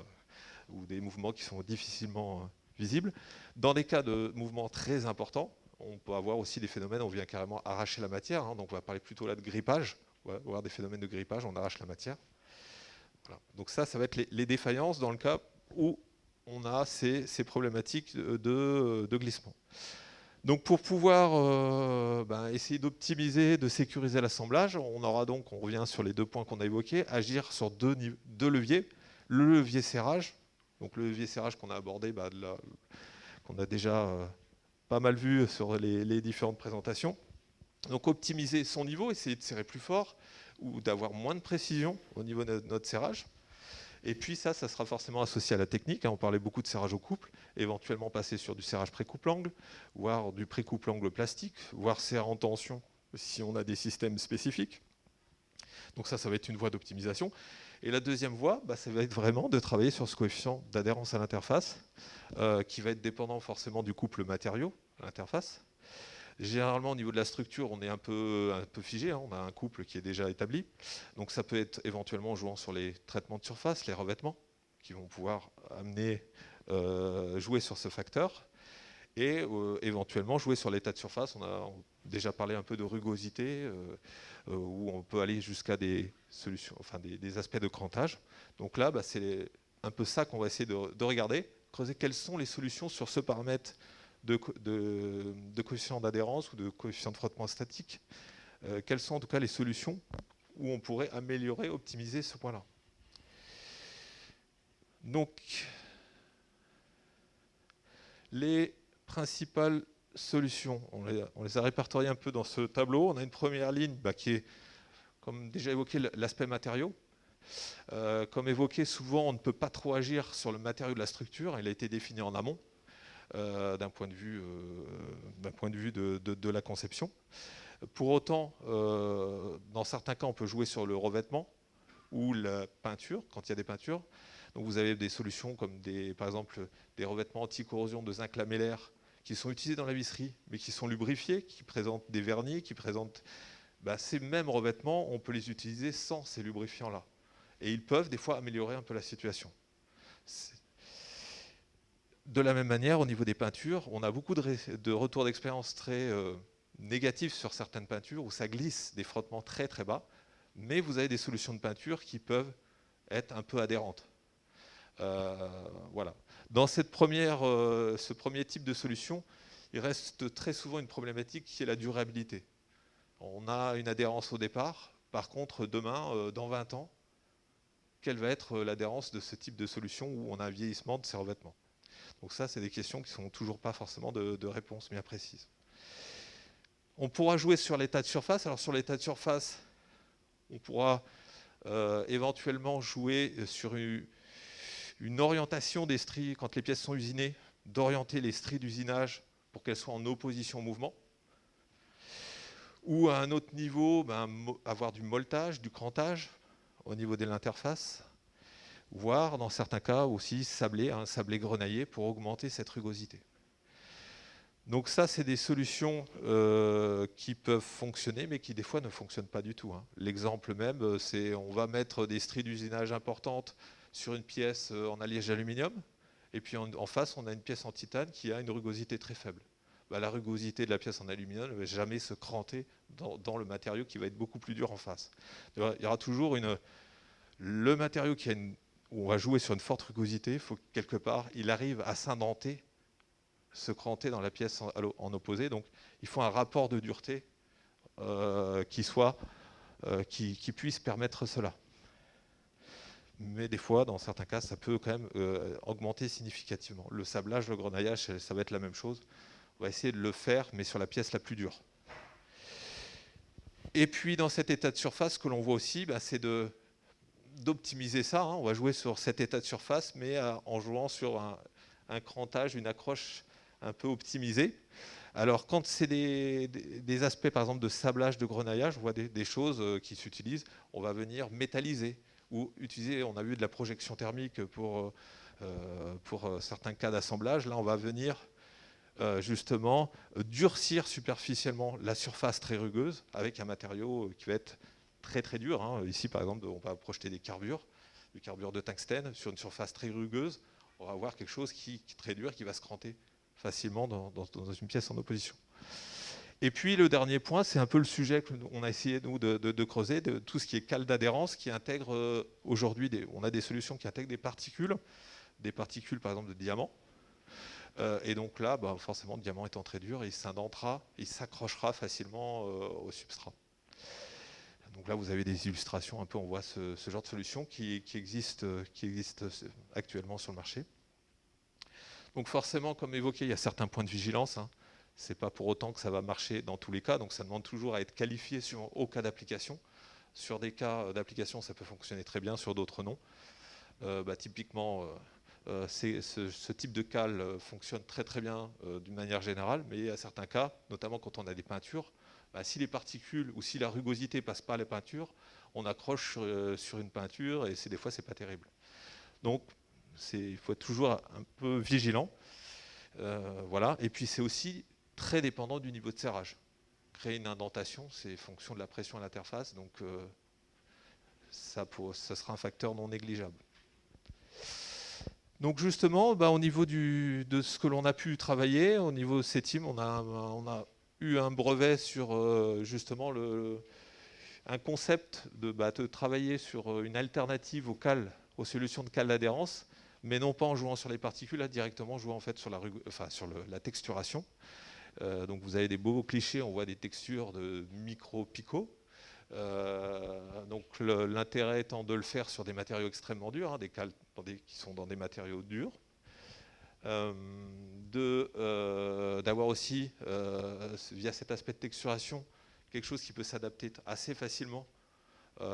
ou des mouvements qui sont difficilement visibles. Dans des cas de mouvements très importants, on peut avoir aussi des phénomènes, on vient carrément arracher la matière, donc on va parler plutôt là de grippage, on va avoir des phénomènes de grippage, on arrache la matière. Voilà. Donc ça va être les défaillances dans le cas où on a ces problématiques de glissement. Donc pour pouvoir essayer d'optimiser, de sécuriser l'assemblage, on revient sur les deux points qu'on a évoqués, agir sur deux leviers. Le levier serrage, donc le levier serrage qu'on a abordé, qu'on a déjà pas mal vu sur les différentes présentations. Donc optimiser son niveau, essayer de serrer plus fort ou d'avoir moins de précision au niveau de notre serrage. Et puis ça sera forcément associé à la technique. On parlait beaucoup de serrage au couple, éventuellement passer sur du serrage pré-couple-angle, voire du pré-couple-angle plastique, voire serre en tension si on a des systèmes spécifiques. Donc ça va être une voie d'optimisation. Et la deuxième voie, ça va être vraiment de travailler sur ce coefficient d'adhérence à l'interface, qui va être dépendant forcément du couple matériau à l'interface. Généralement, au niveau de la structure, on est un peu figé, hein, on a un couple qui est déjà établi. Donc ça peut être éventuellement en jouant sur les traitements de surface, les revêtements, qui vont pouvoir amener, jouer sur ce facteur. Et éventuellement jouer sur l'état de surface. On a déjà parlé un peu de rugosité, où on peut aller jusqu'à des solutions, enfin des aspects de crantage. Donc là, c'est un peu ça qu'on va essayer de regarder, creuser quelles sont les solutions sur ce paramètre de coefficient d'adhérence ou de coefficient de frottement statique. Quelles sont en tout cas les solutions où on pourrait améliorer, optimiser ce point-là. Donc, les principales solutions, on les a répertoriées un peu dans ce tableau. On a une première ligne qui est, comme déjà évoqué, l'aspect matériaux. Comme évoqué, souvent on ne peut pas trop agir sur le matériau de la structure, il a été défini en amont d'un point de vue de la conception. Pour autant, dans certains cas on peut jouer sur le revêtement ou la peinture, quand il y a des peintures. Donc vous avez des solutions comme par exemple des revêtements anti-corrosion de zinc lamellaire qui sont utilisés dans la visserie, mais qui sont lubrifiés, qui présentent des vernis, qui présentent ces mêmes revêtements, on peut les utiliser sans ces lubrifiants-là. Et ils peuvent des fois améliorer un peu la situation. De la même manière, au niveau des peintures, on a beaucoup de retours d'expérience très négatifs sur certaines peintures où ça glisse des frottements très très bas, mais vous avez des solutions de peinture qui peuvent être un peu adhérentes. Voilà. Dans ce premier type de solution, il reste très souvent une problématique qui est la durabilité. On a une adhérence au départ, par contre demain, dans 20 ans, quelle va être l'adhérence de ce type de solution où on a un vieillissement de ces revêtements? Donc ça, c'est des questions qui ne sont toujours pas forcément de réponse bien précise. On pourra jouer sur l'état de surface. Alors sur l'état de surface, on pourra éventuellement jouer sur une orientation des stries, quand les pièces sont usinées, d'orienter les stries d'usinage pour qu'elles soient en opposition au mouvement. Ou à un autre niveau, avoir du molletage, du crantage au niveau de l'interface, voire dans certains cas aussi un sablé grenaillé pour augmenter cette rugosité. Donc ça, c'est des solutions qui peuvent fonctionner, mais qui des fois ne fonctionnent pas du tout. L'exemple même, c'est on va mettre des stries d'usinage importantes sur une pièce en alliage d'aluminium, et puis en face, on a une pièce en titane qui a une rugosité très faible. La rugosité de la pièce en aluminium ne va jamais se cranter dans le matériau qui va être beaucoup plus dur en face. Il y aura toujours le matériau où on va jouer sur une forte rugosité, il faut que quelque part, il arrive à s'indenter, se cranter dans la pièce en opposé. Donc il faut un rapport de dureté qui puisse permettre cela. Mais des fois, dans certains cas, ça peut quand même augmenter significativement. Le sablage, le grenaillage, ça va être la même chose. On va essayer de le faire, mais sur la pièce la plus dure. Et puis, dans cet état de surface, ce que l'on voit aussi, c'est d'optimiser ça. On va jouer sur cet état de surface, mais en jouant sur un crantage, une accroche un peu optimisée. Alors, quand c'est des aspects, par exemple, de sablage, de grenaillage, on voit des choses qui s'utilisent. On va venir métalliser ou utiliser, on a vu de la projection thermique pour certains cas d'assemblage. Là, on va venir justement durcir superficiellement la surface très rugueuse avec un matériau qui va être très très dur. Ici par exemple on va projeter du carbure de tungstène sur une surface très rugueuse. On va avoir quelque chose qui est très dur, qui va se cranter facilement dans une pièce en opposition. Et puis le dernier point, c'est un peu le sujet qu'on a essayé nous de creuser, de tout ce qui est cale d'adhérence qui intègre aujourd'hui, on a des solutions qui intègrent des particules par exemple de diamant. Et donc là, forcément, le diamant étant très dur, il s'indentera, il s'accrochera facilement au substrat. Donc là, vous avez des illustrations, un peu, on voit ce genre de solution qui existe actuellement sur le marché. Donc forcément, comme évoqué, il y a certains points de vigilance. Ce n'est pas pour autant que ça va marcher dans tous les cas, donc ça demande toujours à être qualifié au cas d'application. Sur des cas d'application, ça peut fonctionner très bien, sur d'autres non. Typiquement, ce type de cale fonctionne très très bien d'une manière générale, mais il y a certains cas, notamment quand on a des peintures, si les particules ou si la rugosité passe par les peintures, on accroche sur une peinture et des fois c'est pas terrible. Donc il faut être toujours un peu vigilant. Voilà. Et puis c'est aussi très dépendant du niveau de serrage. Créer une indentation, c'est fonction de la pression à l'interface, donc ça sera un facteur non négligeable. Donc justement, au niveau de ce que l'on a pu travailler, au niveau CETIM, on a eu un brevet sur justement un concept de travailler sur une alternative aux solutions de cale d'adhérence, mais non pas en jouant sur les particules, directement en jouant en fait sur la texturation. Donc vous avez des beaux clichés, on voit des textures de micro-picots. Donc l'intérêt étant de le faire sur des matériaux extrêmement durs, des cales qui sont dans des matériaux durs. D'avoir aussi, via cet aspect de texturation, quelque chose qui peut s'adapter assez facilement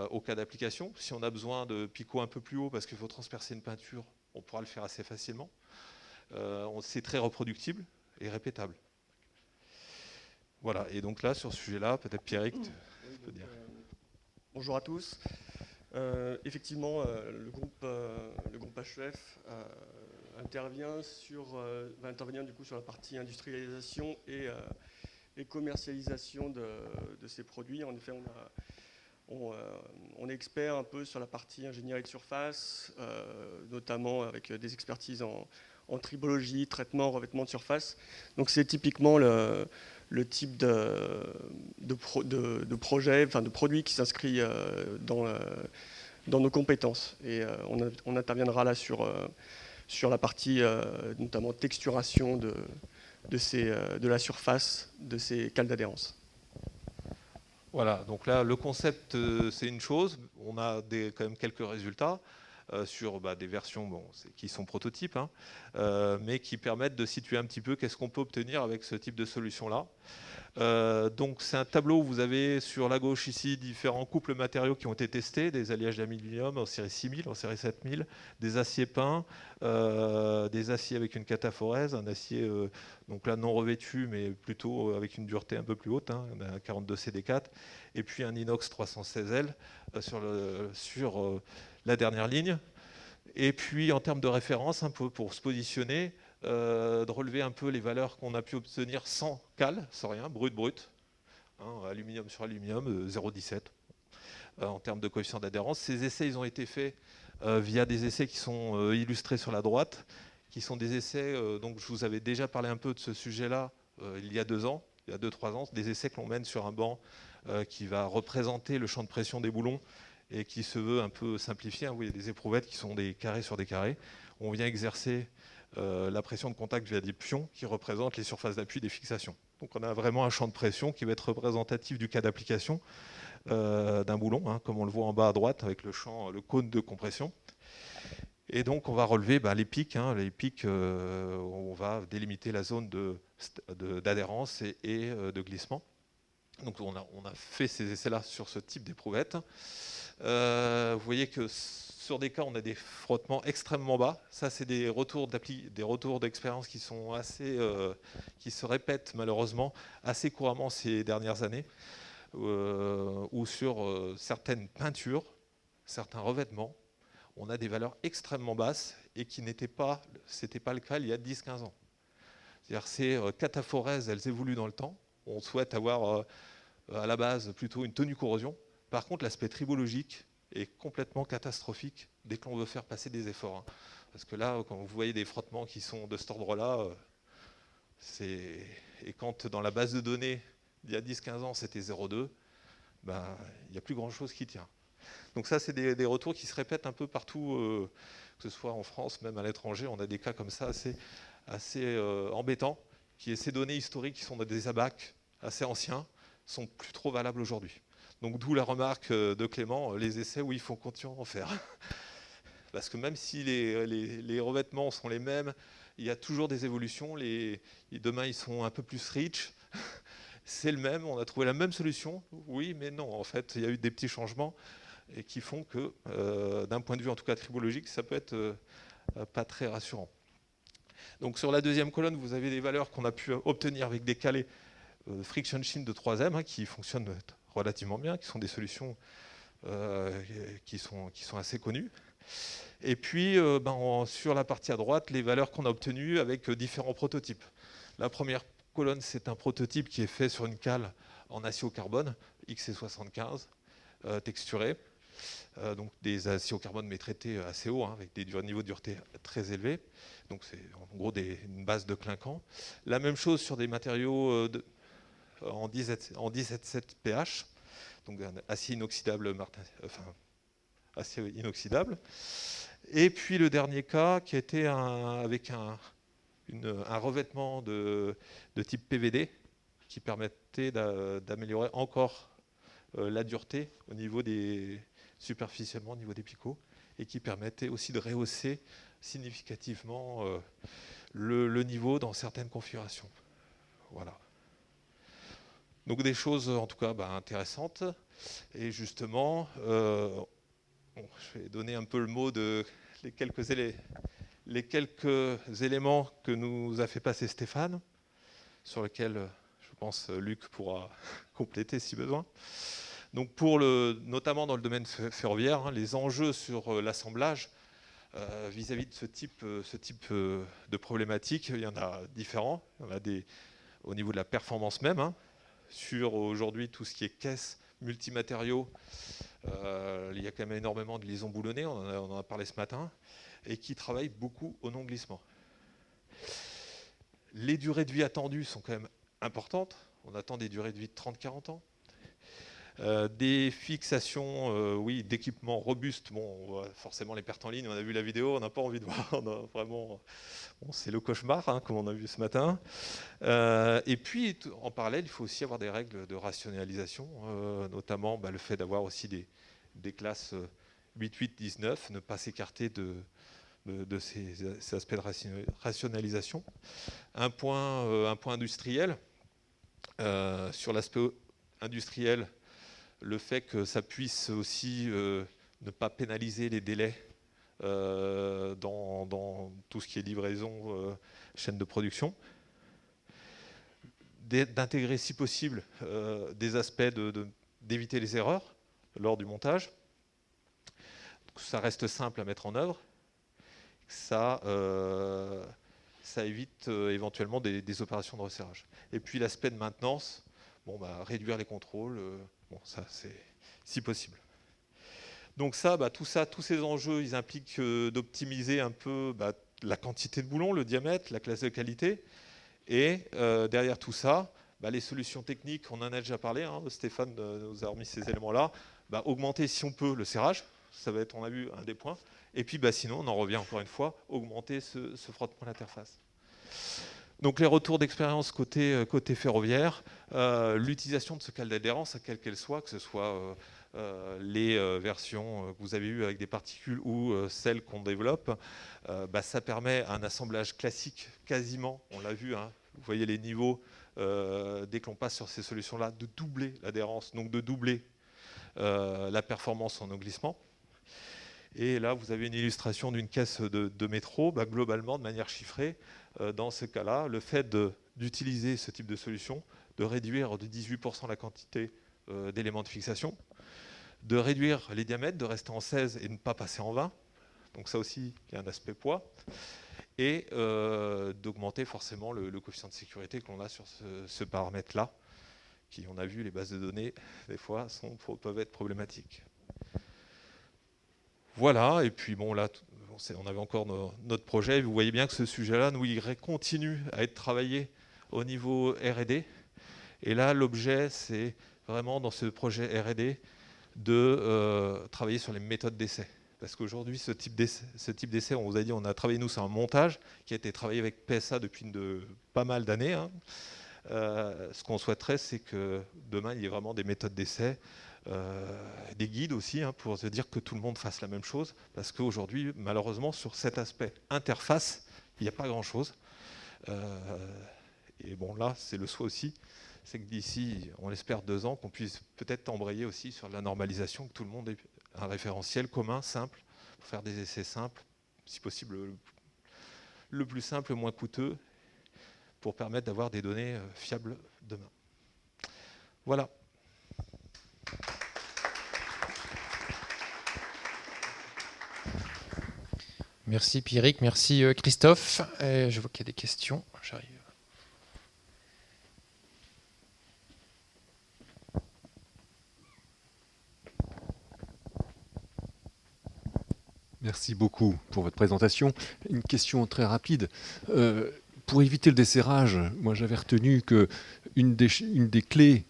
au cas d'application. Si on a besoin de picots un peu plus haut parce qu'il faut transpercer une peinture, on pourra le faire assez facilement. C'est très reproductible et répétable. Voilà, et donc là, sur ce sujet-là, peut-être Pierrick, tu peux dire. Bonjour à tous. Effectivement, le groupe HEF va intervenir du coup sur la partie industrialisation et commercialisation de ces produits. En effet, on est expert un peu sur la partie ingénierie de surface, notamment avec des expertises en tribologie, traitement, revêtement de surface. Donc c'est typiquement le type de projet, enfin de produit qui s'inscrit dans nos compétences. Et on interviendra là sur la partie notamment texturation de la surface de ces cales d'adhérence. Voilà, donc là le concept c'est une chose, on a quand même quelques résultats sur des versions qui sont prototypes, mais qui permettent de situer un petit peu qu'est-ce qu'on peut obtenir avec ce type de solution-là. Donc c'est un tableau où vous avez sur la gauche ici différents couples matériaux qui ont été testés, des alliages d'aluminium en série 6000, en série 7000, des aciers peints, des aciers avec une cataphorèse, un acier donc là non revêtu mais plutôt avec une dureté un peu plus haute, on a un 42 CD4, et puis un inox 316L sur la dernière ligne. Et puis en termes de référence, un peu pour se positionner, de relever un peu les valeurs qu'on a pu obtenir sans cale, sans rien, brut, aluminium sur aluminium, 0,17 en termes de coefficient d'adhérence. Ces essais, ils ont été faits via des essais qui sont illustrés sur la droite, qui sont des essais, donc je vous avais déjà parlé un peu de ce sujet-là il y a 2 ans, il y a 2-3 ans, des essais que l'on mène sur un banc qui va représenter le champ de pression des boulons et qui se veut un peu simplifié. Vous voyez des éprouvettes qui sont des carrés sur des carrés. On vient exercer la pression de contact via des pions qui représentent les surfaces d'appui des fixations. Donc on a vraiment un champ de pression qui va être représentatif du cas d'application d'un boulon, comme on le voit en bas à droite avec le cône de compression. Et donc on va relever les pics, on va délimiter la zone d'adhérence et de glissement. Donc on a fait ces essais-là sur ce type d'éprouvette. Vous voyez que sur des cas, on a des frottements extrêmement bas. Ça, c'est des retours d'expérience qui sont qui se répètent malheureusement assez couramment ces dernières années, où sur certaines peintures, certains revêtements, on a des valeurs extrêmement basses et c'était pas le cas il y a 10-15 ans. C'est-à-dire ces cataphorèses, elles évoluent dans le temps. On souhaite avoir à la base plutôt une tenue corrosion. Par contre, l'aspect tribologique est complètement catastrophique dès que l'on veut faire passer des efforts. Parce que là, quand vous voyez des frottements qui sont de cet ordre-là, et quand dans la base de données, il y a 10-15 ans, c'était 0,2, il n'y a plus grand-chose qui tient. Donc ça, c'est des retours qui se répètent un peu partout, que ce soit en France, même à l'étranger. On a des cas comme ça assez embêtants, ces données historiques qui sont des abacs assez anciens, sont plus trop valables aujourd'hui. Donc d'où la remarque de Clément, les essais, oui, il faut continuer à en faire. Parce que même si les revêtements sont les mêmes, il y a toujours des évolutions. Demain, ils sont un peu plus rich. C'est le même, on a trouvé la même solution. Oui, mais non, en fait, il y a eu des petits changements et qui font que, d'un point de vue en tout cas tribologique, ça peut être pas très rassurant. Donc sur la deuxième colonne, vous avez des valeurs qu'on a pu obtenir avec des calés friction shim de 3M qui fonctionnent relativement bien, qui sont des solutions qui sont assez connues. Et puis sur la partie à droite, les valeurs qu'on a obtenues avec différents prototypes. La première colonne, c'est un prototype qui est fait sur une cale en acier au carbone, XC75, texturé. Donc des aciers au carbone mais traités assez haut, avec des niveaux de dureté très élevés. Donc c'est en gros une base de clinquant. La même chose sur des matériaux en 17,7 pH, donc un acier inoxydable, acier inoxydable. Et puis le dernier cas qui était avec un revêtement de type PVD qui permettait d'améliorer encore la dureté superficiellement au niveau des picots et qui permettait aussi de rehausser significativement le niveau dans certaines configurations. Voilà. Donc des choses en tout cas intéressantes. Et justement, je vais donner un peu le mot de les quelques éléments que nous a fait passer Stéphane, sur lesquels je pense Luc pourra compléter si besoin. Donc notamment dans le domaine ferroviaire, les enjeux sur l'assemblage vis-à-vis de ce type de problématiques, il y en a différents. Il y en a au niveau de la performance même, sur aujourd'hui tout ce qui est caisse, multimatériaux. Il y a quand même énormément de liaisons boulonnées, on en a parlé ce matin, et qui travaillent beaucoup au non-glissement. Les durées de vie attendues sont quand même importantes. On attend des durées de vie de 30-40 ans. Des fixations d'équipements robustes. Bon, forcément, les pertes en ligne, on a vu la vidéo, on n'a pas envie de voir. Vraiment, c'est le cauchemar, comme on a vu ce matin. Et puis, en parallèle, il faut aussi avoir des règles de rationalisation, notamment le fait d'avoir aussi des classes 8, 8, 19, ne pas s'écarter de ces aspects de rationalisation. Un point industriel. Sur l'aspect industriel, le fait que ça puisse aussi ne pas pénaliser les délais dans tout ce qui est livraison, chaîne de production. D'intégrer si possible des aspects d'éviter les erreurs lors du montage. Ça reste simple à mettre en œuvre. Ça évite éventuellement des opérations de resserrage. Et puis l'aspect de maintenance, réduire les contrôles, ça c'est si possible. Donc tous ces enjeux, ils impliquent d'optimiser un peu la quantité de boulons, le diamètre, la classe de qualité. Et derrière tout ça, les solutions techniques, on en a déjà parlé, Stéphane nous a remis ces éléments-là, augmenter si on peut le serrage, ça va être, on a vu, un des points. Et puis sinon, on en revient encore une fois, augmenter ce frottement à l'interface. Donc les retours d'expérience côté ferroviaire, l'utilisation de ce cale d'adhérence, quelle qu'elle soit, que ce soit les versions que vous avez eues avec des particules ou celles qu'on développe, ça permet un assemblage classique quasiment, on l'a vu, vous voyez les niveaux, dès que l'on passe sur ces solutions-là, de doubler l'adhérence, donc de doubler la performance en no-glissement. Et là, vous avez une illustration d'une caisse de métro, globalement, de manière chiffrée. Dans ce cas-là, le fait d'utiliser ce type de solution, de réduire de 18% la quantité d'éléments de fixation, de réduire les diamètres, de rester en 16 et ne pas passer en 20. Donc ça aussi, il y a un aspect poids. Et d'augmenter forcément le coefficient de sécurité que l'on a sur ce paramètre-là, qui, on a vu, les bases de données, des fois, peuvent être problématiques. Voilà, et puis là, on avait encore notre projet. Vous voyez bien que ce sujet-là, nous, il continue à être travaillé au niveau R&D. Et là, l'objet, c'est vraiment dans ce projet R&D de travailler sur les méthodes d'essai. Parce qu'aujourd'hui, ce type d'essai, on vous a dit, on a travaillé, nous, sur un montage qui a été travaillé avec PSA depuis pas mal d'années. Ce qu'on souhaiterait, c'est que demain, il y ait vraiment des méthodes d'essai, des guides aussi, pour se dire que tout le monde fasse la même chose. Parce qu'aujourd'hui, malheureusement, sur cet aspect interface, il n'y a pas grand-chose. Et là, c'est le souhait aussi. C'est que d'ici, on l'espère, 2 ans, qu'on puisse peut-être embrayer aussi sur la normalisation, que tout le monde ait un référentiel commun, simple, pour faire des essais simples, si possible le plus simple, le moins coûteux, pour permettre d'avoir des données fiables demain. Voilà. Merci Pierrick, merci Christophe. Et je vois qu'il y a des questions, j'arrive. Merci beaucoup pour votre présentation. Une question très rapide. Pour éviter le desserrage, moi j'avais retenu qu'une des clés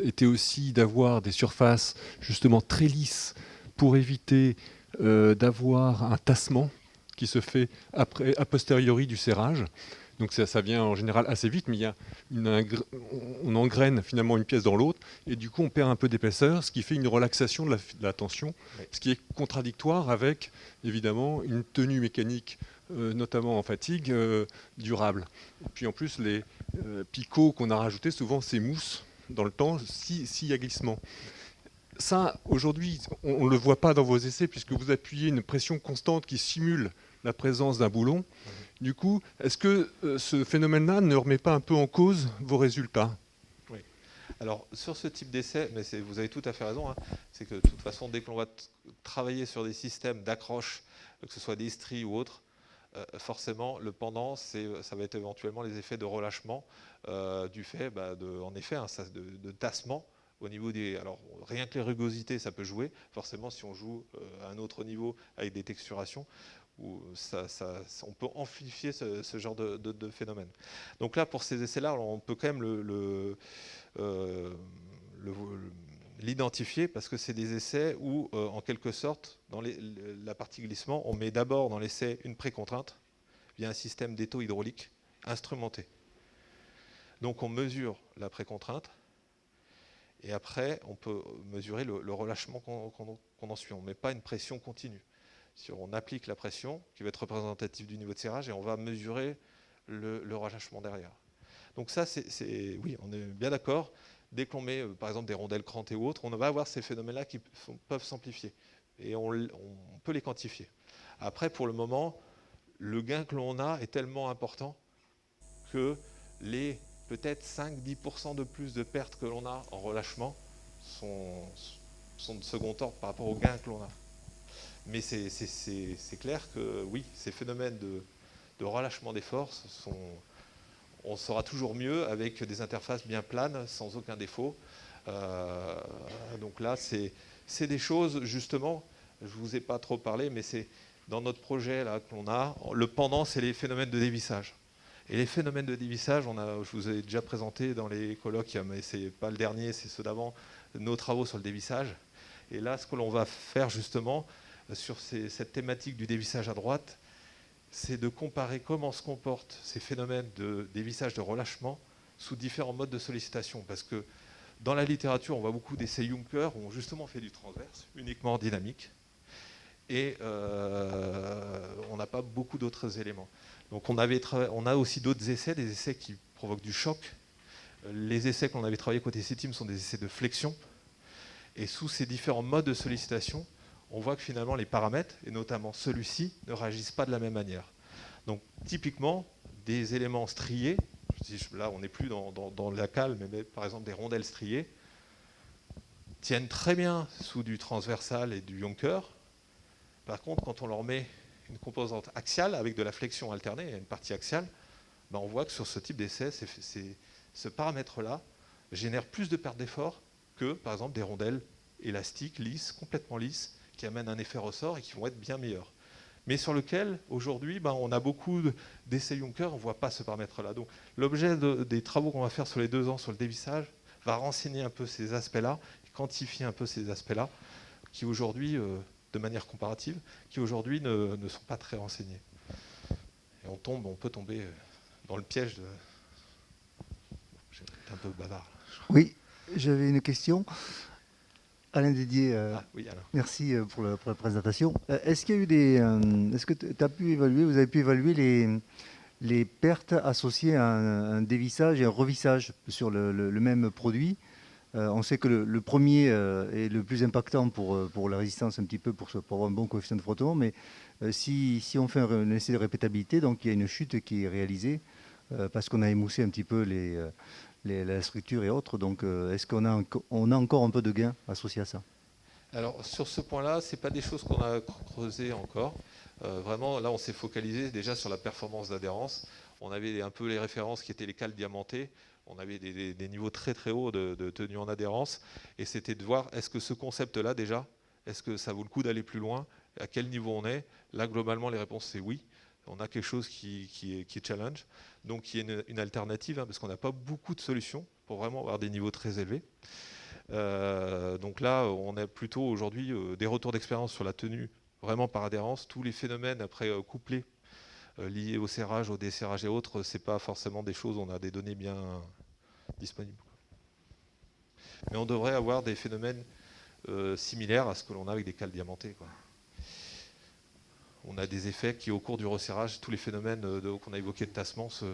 était aussi d'avoir des surfaces justement très lisses pour éviter d'avoir un tassement qui se fait après, a posteriori du serrage. Donc ça vient en général assez vite, mais on engraine finalement une pièce dans l'autre, et du coup on perd un peu d'épaisseur, ce qui fait une relaxation de la tension, ce qui est contradictoire avec évidemment une tenue mécanique, notamment en fatigue, durable. Et puis en plus les picots qu'on a rajoutés, souvent s'émoussent dans le temps s'il y a glissement. Ça, aujourd'hui, on ne le voit pas dans vos essais, puisque vous appuyez une pression constante qui simule la présence d'un boulon. Du coup, est-ce que ce phénomène-là ne remet pas un peu en cause vos résultats? Oui. Alors, sur ce type d'essai, mais vous avez tout à fait raison, hein, c'est que de toute façon, dès que l'on va travailler sur des systèmes d'accroche, que ce soit des stries ou autres, forcément, le pendant, ça va être éventuellement les effets de relâchement du fait, en effet, de tassement au niveau des... Alors, rien que les rugosités, ça peut jouer. Forcément, si on joue à un autre niveau avec des texturations, où on peut amplifier ce genre de phénomène. Donc là, pour ces essais-là, on peut quand même l'identifier, parce que c'est des essais où, en quelque sorte, dans la partie glissement, on met d'abord dans l'essai une précontrainte via un système d'étau hydraulique instrumenté. Donc on mesure la précontrainte, et après, on peut mesurer le relâchement qu'on en suit. On ne met pas une pression continue. On applique la pression, qui va être représentative du niveau de serrage, et on va mesurer le relâchement derrière. Donc ça, oui, on est bien d'accord. Dès qu'on met, par exemple, des rondelles crantées ou autres, on va avoir ces phénomènes-là qui peuvent s'amplifier. Et on peut les quantifier. Après, pour le moment, le gain que l'on a est tellement important que les peut-être 5-10% de plus de pertes que l'on a en relâchement sont de second ordre par rapport au gain que l'on a. Mais c'est clair que oui, ces phénomènes de relâchement des forces, on saura toujours mieux avec des interfaces bien planes, sans aucun défaut. Donc là, c'est des choses, justement, je ne vous ai pas trop parlé, mais c'est dans notre projet là qu'on a, le pendant, c'est les phénomènes de dévissage. Et les phénomènes de dévissage, je vous ai déjà présenté dans les colloques, mais ce n'est pas le dernier, c'est ceux d'avant, nos travaux sur le dévissage. Et là, ce que l'on va faire justement sur cette thématique du dévissage à droite, c'est de comparer comment se comportent ces phénomènes de dévissage de relâchement sous différents modes de sollicitation. Parce que dans la littérature, on voit beaucoup d'essais Juncker où on justement fait du transverse, uniquement dynamique. Et on n'a pas beaucoup d'autres éléments. Donc on a aussi d'autres essais, des essais qui provoquent du choc. Les essais qu'on avait travaillés côté CETIM sont des essais de flexion. Et sous ces différents modes de sollicitation, on voit que finalement les paramètres, et notamment celui-ci, ne réagissent pas de la même manière. Donc typiquement, des éléments striés, là on n'est plus dans la cale, mais par exemple des rondelles striées, tiennent très bien sous du transversal et du Juncker. Par contre, quand on leur met une composante axiale avec de la flexion alternée, une partie axiale, on voit que sur ce type d'essai, ce paramètre-là génère plus de perte d'effort que, par exemple, des rondelles élastiques, lisses, complètement lisses, qui amènent un effet ressort et qui vont être bien meilleurs. Mais sur lequel, aujourd'hui, on a beaucoup d'essais Juncker, on ne voit pas ce paramètre-là. Donc l'objet des travaux qu'on va faire sur les 2 ans sur le dévissage va renseigner un peu ces aspects-là, quantifier un peu ces aspects-là, qui aujourd'hui, de manière comparative, qui aujourd'hui ne sont pas très renseignés. Et on peut tomber dans le piège de... J'ai été un peu bavard. Oui, j'avais une question. Alain Didier, oui, Alain. Merci pour la présentation. Est-ce qu'il y a eu est-ce que tu as pu évaluer, vous avez pu évaluer les pertes associées à un dévissage et un revissage sur le même produit? On sait que le premier est le plus impactant pour la résistance, un petit peu pour avoir un bon coefficient de frottement, mais si on fait un essai de répétabilité, donc il y a une chute qui est réalisée parce qu'on a émoussé un petit peu la structure et autres, donc est-ce qu'on a encore un peu de gain associé à ça? Alors sur ce point-là, ce n'est pas des choses qu'on a creusées encore. Vraiment, là on s'est focalisé déjà sur la performance d'adhérence. On avait un peu les références qui étaient les cales diamantées. On avait des niveaux très très hauts de tenue en adhérence. Et c'était de voir, est-ce que ce concept-là déjà, est-ce que ça vaut le coup d'aller plus loin? à quel niveau on est. Là, globalement, les réponses, c'est oui. On a quelque chose qui est challenge, donc qui est une alternative, hein, parce qu'on n'a pas beaucoup de solutions pour vraiment avoir des niveaux très élevés. Donc là, on a plutôt aujourd'hui des retours d'expérience sur la tenue vraiment par adhérence. Tous les phénomènes après couplés liés au serrage, au desserrage et autres, c'est pas forcément des choses où on a des données bien disponibles. Mais on devrait avoir des phénomènes similaires à ce que l'on a avec des cales diamantées, quoi. On a des effets qui, au cours du resserrage, tous les phénomènes qu'on a évoqués de tassement, ça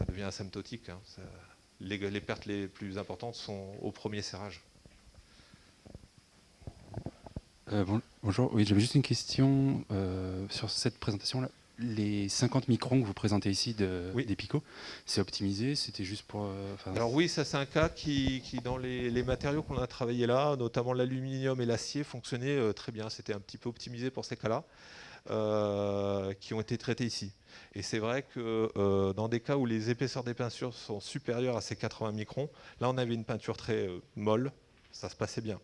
devient asymptotique, hein. Les pertes les plus importantes sont au premier serrage. Bonjour, oui, j'avais juste une question sur cette présentation-là. Les 50 microns que vous présentez ici des picots, c'est optimisé, c'était juste pour... Alors oui, ça c'est un cas qui dans les matériaux qu'on a travaillé là, notamment l'aluminium et l'acier, fonctionnait très bien. C'était un petit peu optimisé pour ces cas-là, qui ont été traités ici. Et c'est vrai que dans des cas où les épaisseurs des peintures sont supérieures à ces 80 microns, là on avait une peinture très molle, ça se passait bien.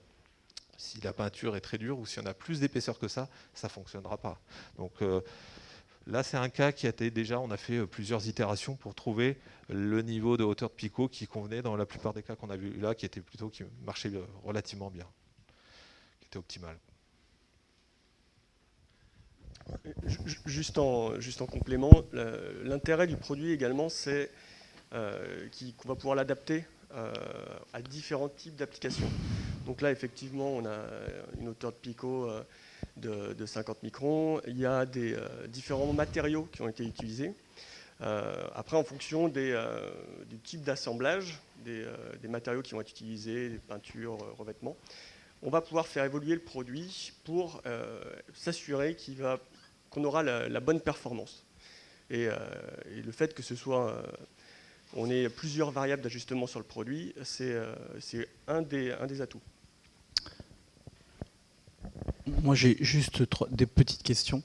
Si la peinture est très dure ou si on a plus d'épaisseur que ça ne fonctionnera pas. Donc là, c'est un cas qui a été déjà, on a fait plusieurs itérations pour trouver le niveau de hauteur de picot qui convenait dans la plupart des cas qu'on a vu là, qui marchait relativement bien, qui était optimal. Juste en complément, l'intérêt du produit également, c'est qu'on va pouvoir l'adapter à différents types d'applications. Donc là, effectivement, on a une hauteur de picot de 50 microns. Il y a des différents matériaux qui ont été utilisés. Après, en fonction du type d'assemblage, des matériaux qui vont être utilisés, des peintures, revêtements, on va pouvoir faire évoluer le produit pour s'assurer qu'on aura la bonne performance. Et le fait que ce soit... on ait plusieurs variables d'ajustement sur le produit, c'est un des atouts. Moi, j'ai juste des petites questions.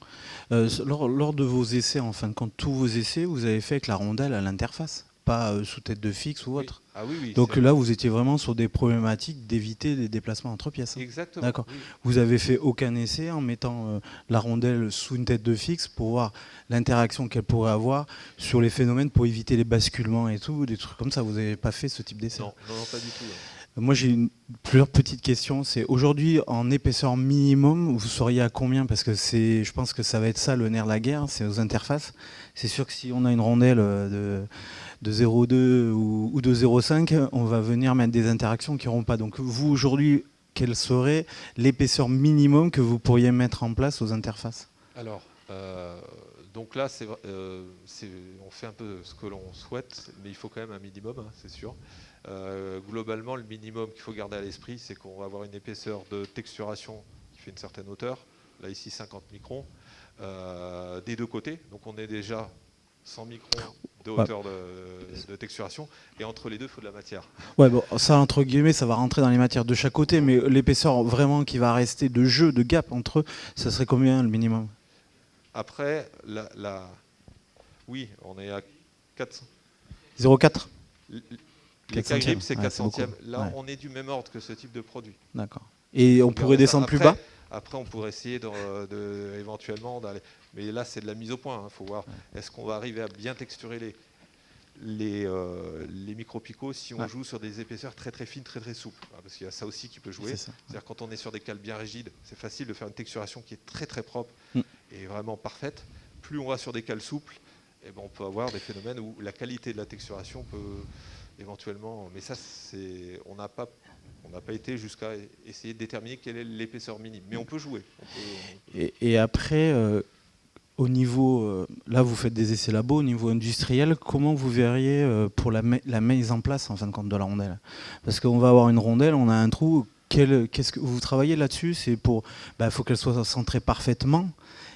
Lors de vos essais, en fin de compte, tous vos essais, vous avez fait avec la rondelle à l'interface, pas sous tête de fixe ou autre. Ah oui, donc là, vous étiez vraiment sur des problématiques d'éviter les déplacements entre pièces. Hein. Exactement. D'accord. Oui. Vous avez fait aucun essai en mettant la rondelle sous une tête de fixe pour voir l'interaction qu'elle pourrait avoir sur les phénomènes pour éviter les basculements et tout, des trucs comme ça. Vous n'avez pas fait ce type d'essai? Non, pas du tout. Moi, j'ai plusieurs petites questions. C'est aujourd'hui, en épaisseur minimum, vous seriez à combien? Parce que je pense que ça va être ça le nerf de la guerre, c'est aux interfaces. C'est sûr que si on a une rondelle de 0,2 ou de 0,5, on va venir mettre des interactions qui n'auront pas. Donc vous, aujourd'hui, quelle serait l'épaisseur minimum que vous pourriez mettre en place aux interfaces? Alors, donc là, on fait un peu ce que l'on souhaite, mais il faut quand même un minimum, hein, c'est sûr. Globalement, le minimum qu'il faut garder à l'esprit, c'est qu'on va avoir une épaisseur de texturation qui fait une certaine hauteur. Là, ici, 50 microns, des deux côtés. Donc on est déjà 100 microns de hauteur de texturation. Et entre les deux, il faut de la matière. Ouais, bon, ça, entre guillemets, ça va rentrer dans les matières de chaque côté. Mais l'épaisseur vraiment qui va rester de jeu, de gap entre eux, ça serait combien le minimum? Après, oui, on est à 400. 0,4. Les K-grip, c'est 4 centièmes. Là, on est du même ordre que ce type de produit. D'accord. Et on pourrait descendre plus bas? Après, on pourrait essayer éventuellement d'aller... Mais là, c'est de la mise au point. Il faut voir, est-ce qu'on va arriver à bien texturer les micro-picots si on joue sur des épaisseurs très très fines, très très souples. Parce qu'il y a ça aussi qui peut jouer. C'est-à-dire quand on est sur des cales bien rigides, c'est facile de faire une texturation qui est très très propre et vraiment parfaite. Plus on va sur des cales souples, on peut avoir des phénomènes où la qualité de la texturation peut... éventuellement, mais ça, on n'a pas été jusqu'à essayer de déterminer quelle est l'épaisseur minime, mais on peut jouer. Et après, au niveau, là vous faites des essais labos, au niveau industriel, comment vous verriez pour la mise en place en fin de compte de la rondelle? Parce qu'on va avoir une rondelle, on a un trou, qu'est-ce que vous travaillez là-dessus? C'est pour, faut qu'elle soit centrée parfaitement.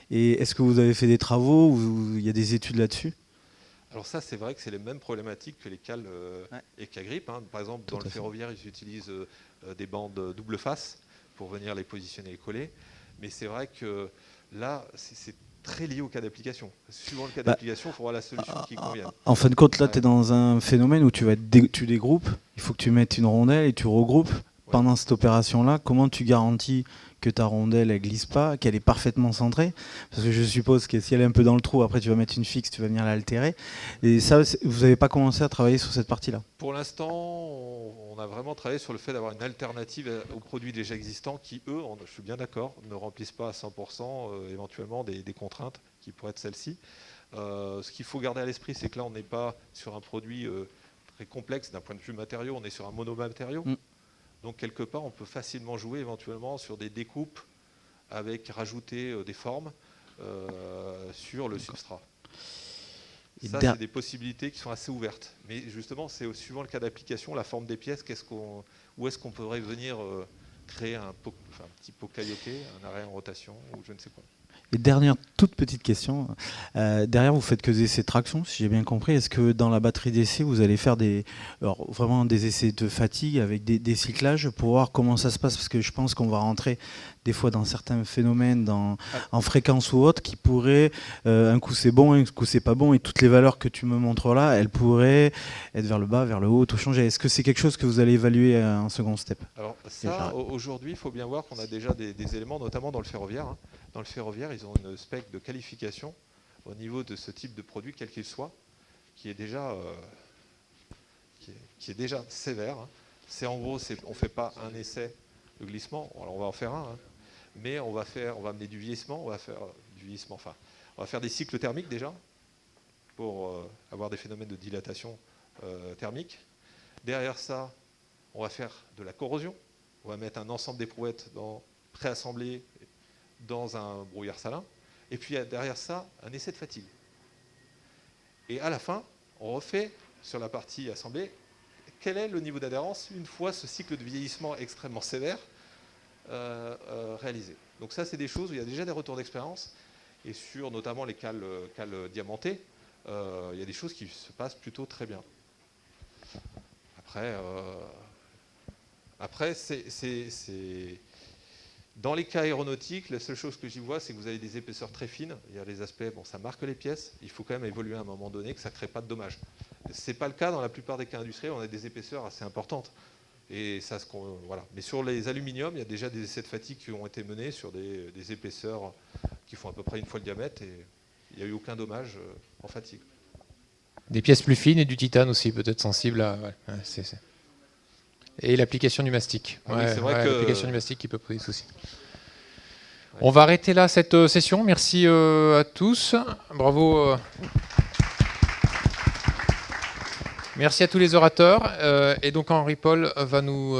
Et est-ce que vous avez fait des travaux où il y a des études là-dessus? Alors ça, c'est vrai que c'est les mêmes problématiques que les cales et K-grip. Hein. Par exemple, dans le ferroviaire, ils utilisent des bandes double face pour venir les positionner et coller. Mais c'est vrai que là, c'est très lié au cas d'application. Suivant le cas d'application, il faut avoir la solution qui convienne. En fin de compte, là, tu es dans un phénomène où tu dégroupes, il faut que tu mettes une rondelle et tu regroupes pendant cette opération-là, comment tu garantis que ta rondelle ne glisse pas, qu'elle est parfaitement centrée? Parce que je suppose que si elle est un peu dans le trou, après tu vas mettre une fixe, tu vas venir l'altérer. Et ça, vous n'avez pas commencé à travailler sur cette partie-là? Pour l'instant, on a vraiment travaillé sur le fait d'avoir une alternative aux produits déjà existants qui, eux, je suis bien d'accord, ne remplissent pas à 100% éventuellement des contraintes qui pourraient être celles-ci. Ce qu'il faut garder à l'esprit, c'est que là, on n'est pas sur un produit très complexe d'un point de vue matériaux, on est sur un monomatériau. Donc, quelque part, on peut facilement jouer éventuellement sur des découpes avec rajouter des formes sur le substrat. Ça, c'est des possibilités qui sont assez ouvertes. Mais justement, c'est suivant le cas d'application, la forme des pièces, où est-ce qu'on pourrait venir créer un petit pokayoke, un arrêt en rotation, ou je ne sais quoi. Et dernière toute petite question, derrière vous faites que des essais de traction, si j'ai bien compris. Est-ce que dans la batterie d'essai, vous allez faire vraiment des essais de fatigue avec des cyclages pour voir comment ça se passe? Parce que je pense qu'on va rentrer des fois dans certains phénomènes en fréquence ou autre qui pourraient, un coup c'est bon, un coup c'est pas bon, et toutes les valeurs que tu me montres là, elles pourraient être vers le bas, vers le haut, tout changer. Est-ce que c'est quelque chose que vous allez évaluer en second step? Alors ça, aujourd'hui, il faut bien voir qu'on a déjà des éléments, notamment dans le ferroviaire. Dans le ferroviaire, ils ont une spec de qualification au niveau de ce type de produit, quel qu'il soit, qui est déjà sévère. C'est en gros, on ne fait pas un essai de glissement. Alors on va en faire un, mais on va amener du vieillissement. On va faire des cycles thermiques déjà pour avoir des phénomènes de dilatation thermique. Derrière ça, on va faire de la corrosion. On va mettre un ensemble d'éprouvettes préassemblées dans un brouillard salin, et puis derrière ça, un essai de fatigue. Et à la fin, on refait sur la partie assemblée, quel est le niveau d'adhérence une fois ce cycle de vieillissement extrêmement sévère réalisé. Donc ça, c'est des choses où il y a déjà des retours d'expérience, et sur notamment les cales diamantées, il y a des choses qui se passent plutôt très bien. Après c'est dans les cas aéronautiques, la seule chose que j'y vois, c'est que vous avez des épaisseurs très fines. Il y a les aspects, ça marque les pièces. Il faut quand même évoluer à un moment donné, que ça ne crée pas de dommages. Ce n'est pas le cas dans la plupart des cas industriels. On a des épaisseurs assez importantes. Et ça, voilà. Mais sur les aluminiums, il y a déjà des essais de fatigue qui ont été menés sur des épaisseurs qui font à peu près une fois le diamètre. Et il n'y a eu aucun dommage en fatigue. Des pièces plus fines et du titane aussi, peut-être sensible à... Et l'application du mastic. Ah oui, c'est vrai que l'application du mastic qui peut poser des soucis. Ouais. On va arrêter là cette session. Merci à tous. Bravo. Merci à tous les orateurs. Et donc Henri Paul va nous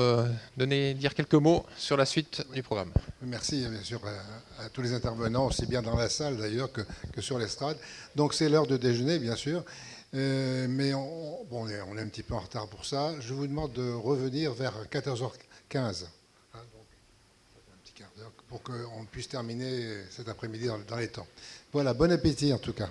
dire quelques mots sur la suite du programme. Merci bien sûr à tous les intervenants, aussi bien dans la salle d'ailleurs que sur l'estrade. Donc c'est l'heure de déjeuner bien sûr. Mais on est un petit peu en retard pour ça. Je vous demande de revenir vers 14h15, donc un petit quart d'heure, pour qu'on puisse terminer cet après-midi dans les temps. Voilà, bon appétit en tout cas.